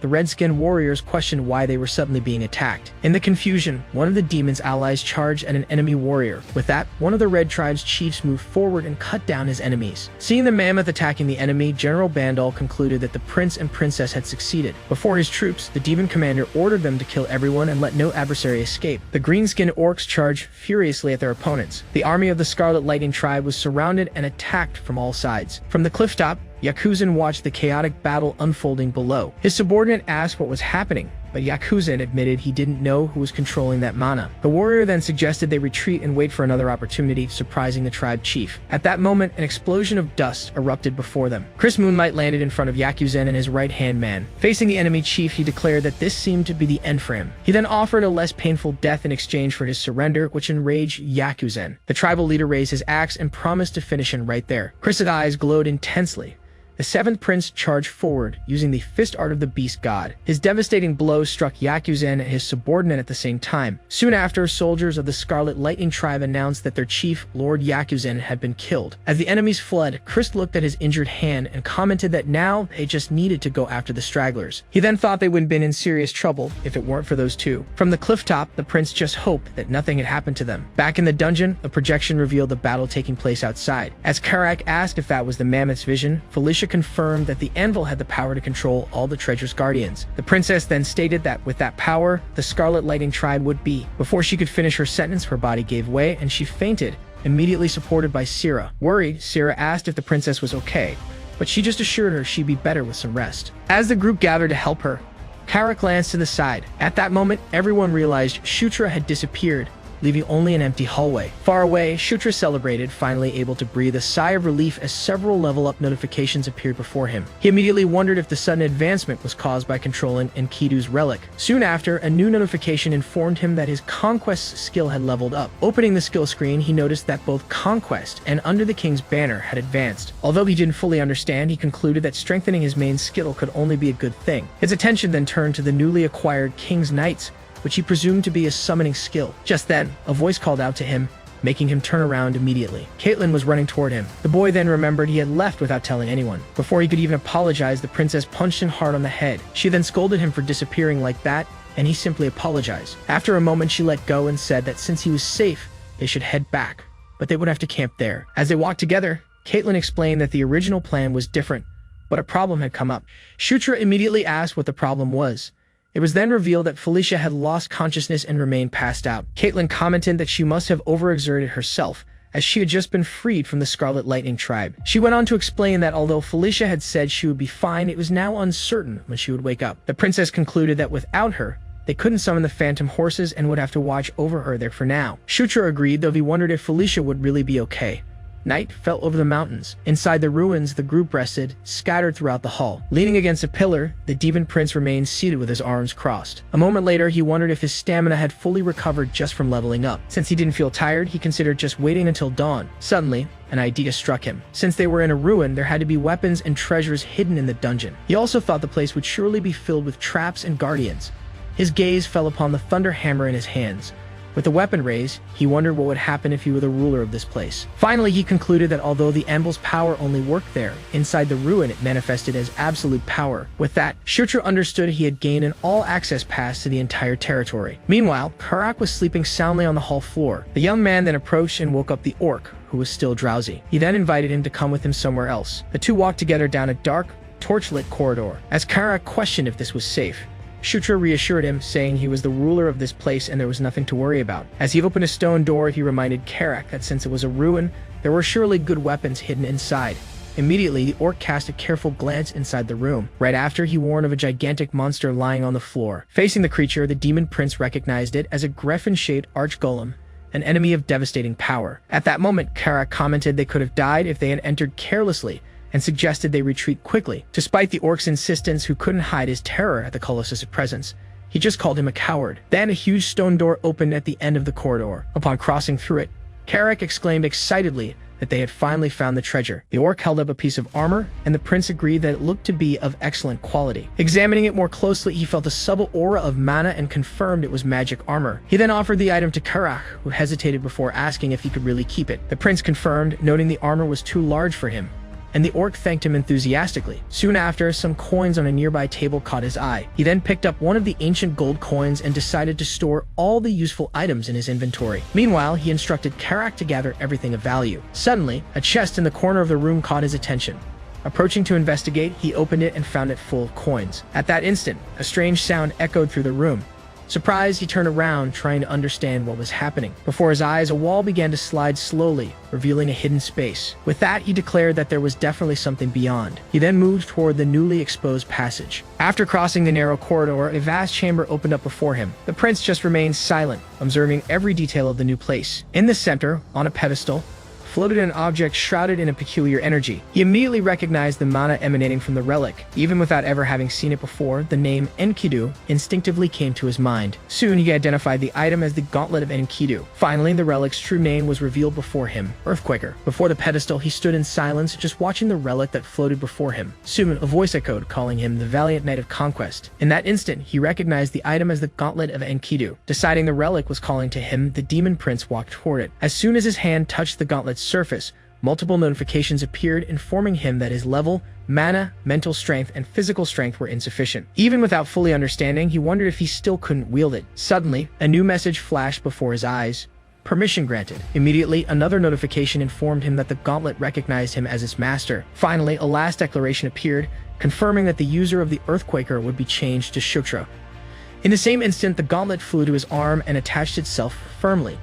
the red-skinned warriors questioned why they were suddenly being attacked. In the confusion, one of the demon's allies charged at an enemy warrior. With that, one of the red tribe's chiefs moved forward and cut down his enemies. Seeing the mammoth attacking the enemy, General Bandal concluded that the prince and princess had succeeded. Before his troops, the demon commander ordered them to kill everyone and let no adversary escape. The green-skinned orcs charged furiously at their opponents. The army of the Scarlet Lightning tribe was surrounded and attacked from all sides. From the clifftop, Yakuzen watched the chaotic battle unfolding below. His subordinate asked what was happening, but Yakuzen admitted he didn't know who was controlling that mana. The warrior then suggested they retreat and wait for another opportunity, surprising the tribe chief. At that moment, an explosion of dust erupted before them. Chris Moonlight landed in front of Yakuzen and his right-hand man. Facing the enemy chief, he declared that this seemed to be the end for him. He then offered a less painful death in exchange for his surrender, which enraged Yakuzen. The tribal leader raised his axe and promised to finish him right there. Chris's eyes glowed intensely. The seventh prince charged forward, using the fist art of the beast god. His devastating blow struck Yakuzen and his subordinate at the same time. Soon after, soldiers of the Scarlet Lightning tribe announced that their chief, Lord Yakuzen, had been killed. As the enemies fled, Chris looked at his injured hand and commented that now they just needed to go after the stragglers. He then thought they would have been in serious trouble if it weren't for those two. From the clifftop, the prince just hoped that nothing had happened to them. Back in the dungeon, a projection revealed the battle taking place outside. As Karak asked if that was the mammoth's vision, Felicia Felicia confirmed that the anvil had the power to control all the treasure's guardians. The princess then stated that with that power, the Scarlet Lightning Tribe would be. Before she could finish her sentence, her body gave way and she fainted, immediately supported by Sierra. Worried, Sierra asked if the princess was okay, but she just assured her she'd be better with some rest. As the group gathered to help her, Kara glanced to the side. At that moment, everyone realized Shutra had disappeared, leaving only an empty hallway. Far away, Shutra celebrated, finally able to breathe a sigh of relief as several level-up notifications appeared before him. He immediately wondered if the sudden advancement was caused by controlling Enkidu's relic. Soon after, a new notification informed him that his Conquest skill had leveled up. Opening the skill screen, he noticed that both Conquest and Under the King's Banner had advanced. Although he didn't fully understand, he concluded that strengthening his main skill could only be a good thing. His attention then turned to the newly acquired King's Knights, which he presumed to be a summoning skill. Just then, a voice called out to him, making him turn around immediately. Caitlin was running toward him. The boy then remembered he had left without telling anyone. Before he could even apologize, the princess punched him hard on the head. She then scolded him for disappearing like that, and he simply apologized. After a moment, she let go and said that since he was safe, they should head back, but they would have to camp there. As they walked together, Caitlin explained that the original plan was different, but a problem had come up. Shutra immediately asked what the problem was. It was then revealed that Felicia had lost consciousness and remained passed out. Caitlin commented that she must have overexerted herself, as she had just been freed from the Scarlet Lightning Tribe. She went on to explain that although Felicia had said she would be fine, it was now uncertain when she would wake up. The princess concluded that without her, they couldn't summon the phantom horses and would have to watch over her there for now. Shutra agreed, though he wondered if Felicia would really be okay. Night fell over the mountains. Inside the ruins, the group rested, scattered throughout the hall. Leaning against a pillar, the demon prince remained seated with his arms crossed. A moment later, he wondered if his stamina had fully recovered just from leveling up. Since he didn't feel tired, he considered just waiting until dawn. Suddenly, an idea struck him. Since they were in a ruin, there had to be weapons and treasures hidden in the dungeon. He also thought the place would surely be filled with traps and guardians. His gaze fell upon the thunder hammer in his hands. With the weapon raised, he wondered what would happen if he were the ruler of this place. Finally, he concluded that although the anvil's power only worked there, inside the ruin it manifested as absolute power. With that, Shutra understood he had gained an all-access pass to the entire territory. Meanwhile, Karak was sleeping soundly on the hall floor. The young man then approached and woke up the orc, who was still drowsy. He then invited him to come with him somewhere else. The two walked together down a dark, torchlit corridor. As Karak questioned if this was safe, Shutra reassured him, saying he was the ruler of this place and there was nothing to worry about. As he opened a stone door, he reminded Karak that since it was a ruin, there were surely good weapons hidden inside. Immediately, the orc cast a careful glance inside the room. Right after, he warned of a gigantic monster lying on the floor. Facing the creature, the demon prince recognized it as a griffin-shaped archgolem, an enemy of devastating power. At that moment, Karak commented they could have died if they had entered carelessly, and suggested they retreat quickly. Despite the orc's insistence, who couldn't hide his terror at the Colossus' presence, he just called him a coward. Then a huge stone door opened at the end of the corridor. Upon crossing through it, Karak exclaimed excitedly that they had finally found the treasure. The orc held up a piece of armor, and the prince agreed that it looked to be of excellent quality. Examining it more closely, he felt a subtle aura of mana and confirmed it was magic armor. He then offered the item to Karak, who hesitated before asking if he could really keep it. The prince confirmed, noting the armor was too large for him, and the orc thanked him enthusiastically. Soon after, some coins on a nearby table caught his eye. He then picked up one of the ancient gold coins and decided to store all the useful items in his inventory. Meanwhile, he instructed Karak to gather everything of value. Suddenly, a chest in the corner of the room caught his attention. Approaching to investigate, he opened it and found it full of coins. At that instant, a strange sound echoed through the room. Surprised, he turned around, trying to understand what was happening. Before his eyes, a wall began to slide slowly, revealing a hidden space. With that, he declared that there was definitely something beyond. He then moved toward the newly exposed passage. After crossing the narrow corridor, a vast chamber opened up before him. The prince just remained silent, observing every detail of the new place. In the center, on a pedestal, floated an object shrouded in a peculiar energy. He immediately recognized the mana emanating from the relic. Even without ever having seen it before, the name Enkidu instinctively came to his mind. Soon he identified the item as the Gauntlet of Enkidu. Finally, the relic's true name was revealed before him, Earthquaker. Before the pedestal, he stood in silence, just watching the relic that floated before him. Soon, a voice echoed, calling him the Valiant Knight of Conquest. In that instant, he recognized the item as the Gauntlet of Enkidu. Deciding the relic was calling to him, the demon prince walked toward it. As soon as his hand touched the gauntlet's surface, multiple notifications appeared informing him that his level, mana, mental strength, and physical strength were insufficient. Even without fully understanding, he wondered if he still couldn't wield it. Suddenly, a new message flashed before his eyes. Permission granted. Immediately, another notification informed him that the gauntlet recognized him as its master. Finally, a last declaration appeared, confirming that the user of the Earthquaker would be changed to Shutra. In the same instant, the gauntlet flew to his arm and attached itself firmly.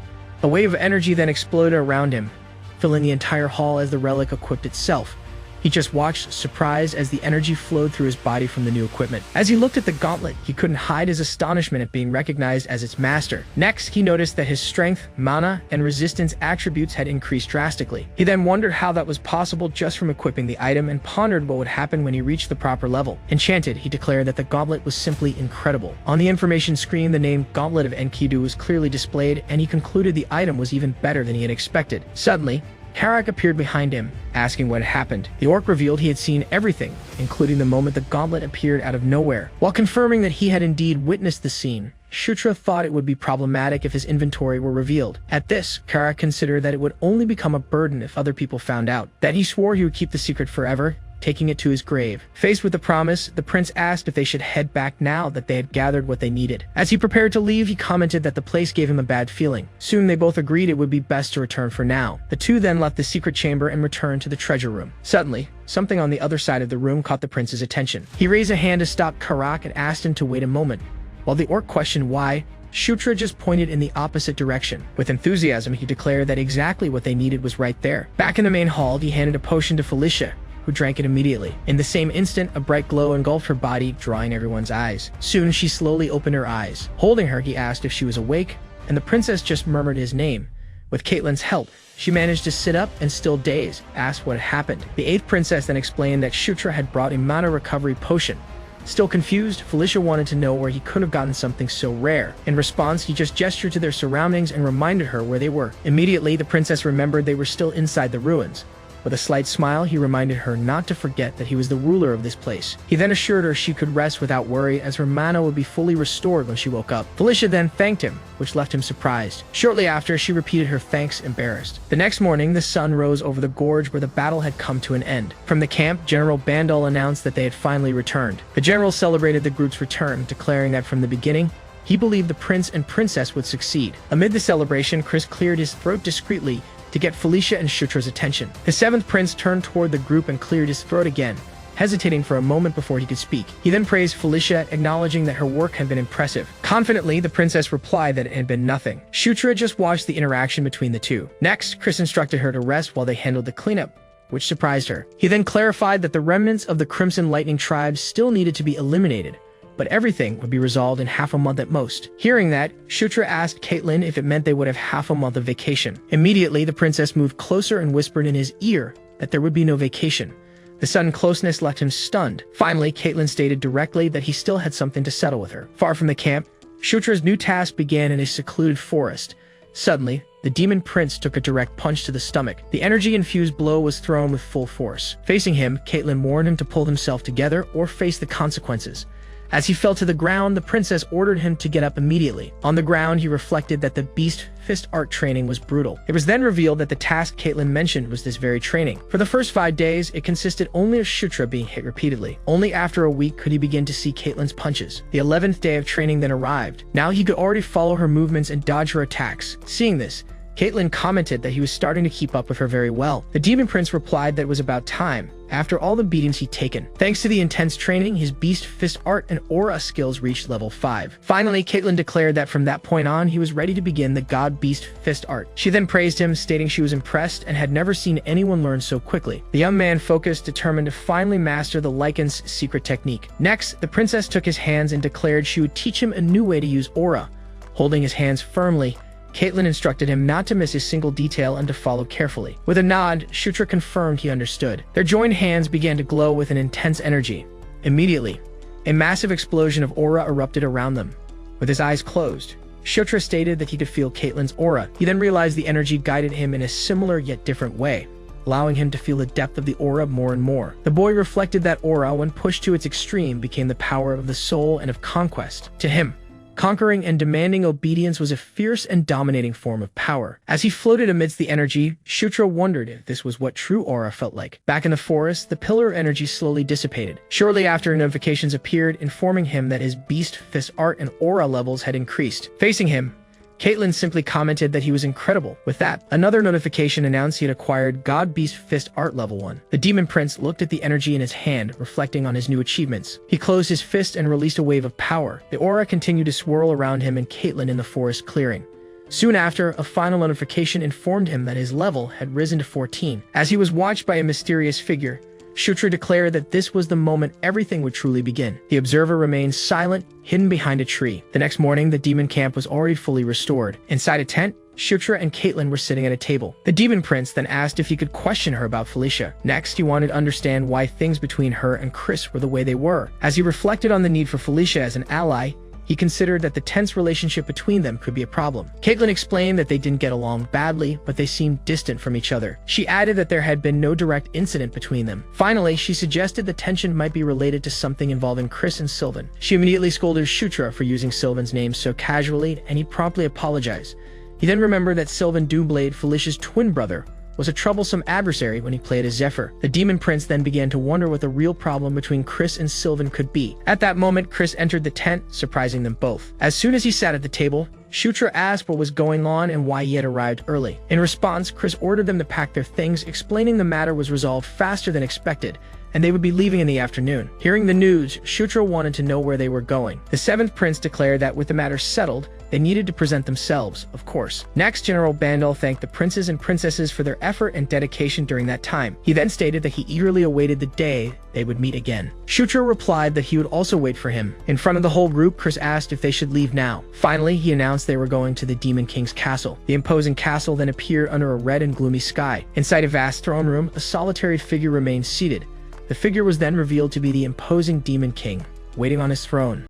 A wave of energy then exploded around him, filling the entire hall as the relic equipped itself. He just watched, surprised, as the energy flowed through his body from the new equipment. As he looked at the gauntlet, he couldn't hide his astonishment at being recognized as its master. Next, he noticed that his strength, mana, and resistance attributes had increased drastically. He then wondered how that was possible just from equipping the item and pondered what would happen when he reached the proper level. Enchanted, he declared that the gauntlet was simply incredible. On the information screen, the name Gauntlet of Enkidu was clearly displayed, and he concluded the item was even better than he had expected. Suddenly, Karak appeared behind him, asking what had happened. The orc revealed he had seen everything, including the moment the gauntlet appeared out of nowhere. While confirming that he had indeed witnessed the scene, Shutra thought it would be problematic if his inventory were revealed. At this, Karak considered that it would only become a burden if other people found out. That he swore he would keep the secret forever, taking it to his grave. Faced with the promise, the prince asked if they should head back now that they had gathered what they needed. As he prepared to leave, he commented that the place gave him a bad feeling. Soon they both agreed it would be best to return for now. The two then left the secret chamber and returned to the treasure room. Suddenly, something on the other side of the room caught the prince's attention. He raised a hand to stop Karak and asked him to wait a moment. While the orc questioned why, Shutra just pointed in the opposite direction. With enthusiasm, he declared that exactly what they needed was right there. Back in the main hall, he handed a potion to Felicia, who drank it immediately. In the same instant, a bright glow engulfed her body, drawing everyone's eyes. Soon, she slowly opened her eyes. Holding her, he asked if she was awake, and the princess just murmured his name. With Caitlyn's help, she managed to sit up and, still dazed, asked what had happened. The 8th princess then explained that Shutra had brought a mana recovery potion. Still confused, Felicia wanted to know where he could have gotten something so rare. In response, he just gestured to their surroundings and reminded her where they were. Immediately, the princess remembered they were still inside the ruins. With a slight smile, he reminded her not to forget that he was the ruler of this place. He then assured her she could rest without worry, as her mana would be fully restored when she woke up. Felicia then thanked him, which left him surprised. Shortly after, she repeated her thanks, embarrassed. The next morning, the sun rose over the gorge where the battle had come to an end. From the camp, General Bandal announced that they had finally returned. The general celebrated the group's return, declaring that from the beginning, he believed the prince and princess would succeed. Amid the celebration, Chris cleared his throat discreetly to get Felicia and Shutra's attention. The 7th prince turned toward the group and cleared his throat again, hesitating for a moment before he could speak. He then praised Felicia, acknowledging that her work had been impressive. Confidently, the princess replied that it had been nothing. Shutra just watched the interaction between the two. Next, Chris instructed her to rest while they handled the cleanup, which surprised her. He then clarified that the remnants of the Crimson Lightning tribes still needed to be eliminated, but everything would be resolved in half a month at most. Hearing that, Shutra asked Caitlyn if it meant they would have half a month of vacation. Immediately, the princess moved closer and whispered in his ear that there would be no vacation. The sudden closeness left him stunned. Finally, Caitlyn stated directly that he still had something to settle with her. Far from the camp, Shutra's new task began in a secluded forest. Suddenly, the demon prince took a direct punch to the stomach. The energy-infused blow was thrown with full force. Facing him, Caitlyn warned him to pull himself together or face the consequences. As he fell to the ground, the princess ordered him to get up immediately. On the ground, he reflected that the beast fist art training was brutal. It was then revealed that the task Caitlyn mentioned was this very training. For the first 5 days, it consisted only of Shutra being hit repeatedly. Only after a week could he begin to see Caitlyn's punches. The 11th day of training then arrived. Now he could already follow her movements and dodge her attacks. Seeing this, Caitlyn commented that he was starting to keep up with her very well. The demon prince replied that it was about time, after all the beatings he'd taken. Thanks to the intense training, his beast fist art and aura skills reached level 5. Finally, Caitlyn declared that from that point on, he was ready to begin the god beast fist art. She then praised him, stating she was impressed and had never seen anyone learn so quickly. The young man focused, determined to finally master the Lycan's secret technique. Next, the princess took his hands and declared she would teach him a new way to use aura. Holding his hands firmly, Caitlyn instructed him not to miss a single detail and to follow carefully. With a nod, Shutra confirmed he understood. Their joined hands began to glow with an intense energy. Immediately, a massive explosion of aura erupted around them. With his eyes closed, Shutra stated that he could feel Caitlyn's aura. He then realized the energy guided him in a similar yet different way, allowing him to feel the depth of the aura more and more. The boy reflected that aura, when pushed to its extreme, became the power of the soul and of conquest. To him, conquering and demanding obedience was a fierce and dominating form of power. As he floated amidst the energy, Shutra wondered if this was what true aura felt like. Back in the forest, the pillar of energy slowly dissipated. Shortly after, notifications appeared, informing him that his beast fist art and aura levels had increased. Facing him, Caitlin simply commented that he was incredible. With that, another notification announced he had acquired God Beast Fist Art Level 1. The Demon Prince looked at the energy in his hand, reflecting on his new achievements. He closed his fist and released a wave of power. The aura continued to swirl around him and Caitlin in the forest clearing. Soon after, a final notification informed him that his level had risen to 14. As he was watched by a mysterious figure, Shutra declared that this was the moment everything would truly begin. The observer remained silent, hidden behind a tree. The next morning, the demon camp was already fully restored. Inside a tent, Shutra and Caitlin were sitting at a table. The demon prince then asked if he could question her about Felicia. Next, he wanted to understand why things between her and Chris were the way they were. As he reflected on the need for Felicia as an ally, he considered that the tense relationship between them could be a problem. Caitlin explained that they didn't get along badly, but they seemed distant from each other. She added that there had been no direct incident between them. Finally, she suggested the tension might be related to something involving Chris and Sylvan. She immediately scolded Shutra for using Sylvan's name so casually, and he promptly apologized. He then remembered that Sylvan Doomblade, Felicia's twin brother, was a troublesome adversary when he played as Zephyr. The demon prince then began to wonder what the real problem between Chris and Sylvan could be. At that moment, Chris entered the tent, surprising them both. As soon as he sat at the table, Shutra asked what was going on and why he had arrived early. In response, Chris ordered them to pack their things, explaining the matter was resolved faster than expected, and they would be leaving in the afternoon. Hearing the news, Shutra wanted to know where they were going. The seventh prince declared that with the matter settled, they needed to present themselves, of course. Next, General Bandal thanked the princes and princesses for their effort and dedication during that time. He then stated that he eagerly awaited the day they would meet again. Shutra replied that he would also wait for him. In front of the whole group, Chris asked if they should leave now. Finally, he announced they were going to the Demon King's castle. The imposing castle then appeared under a red and gloomy sky. Inside a vast throne room, a solitary figure remained seated. The figure was then revealed to be the imposing Demon King, waiting on his throne.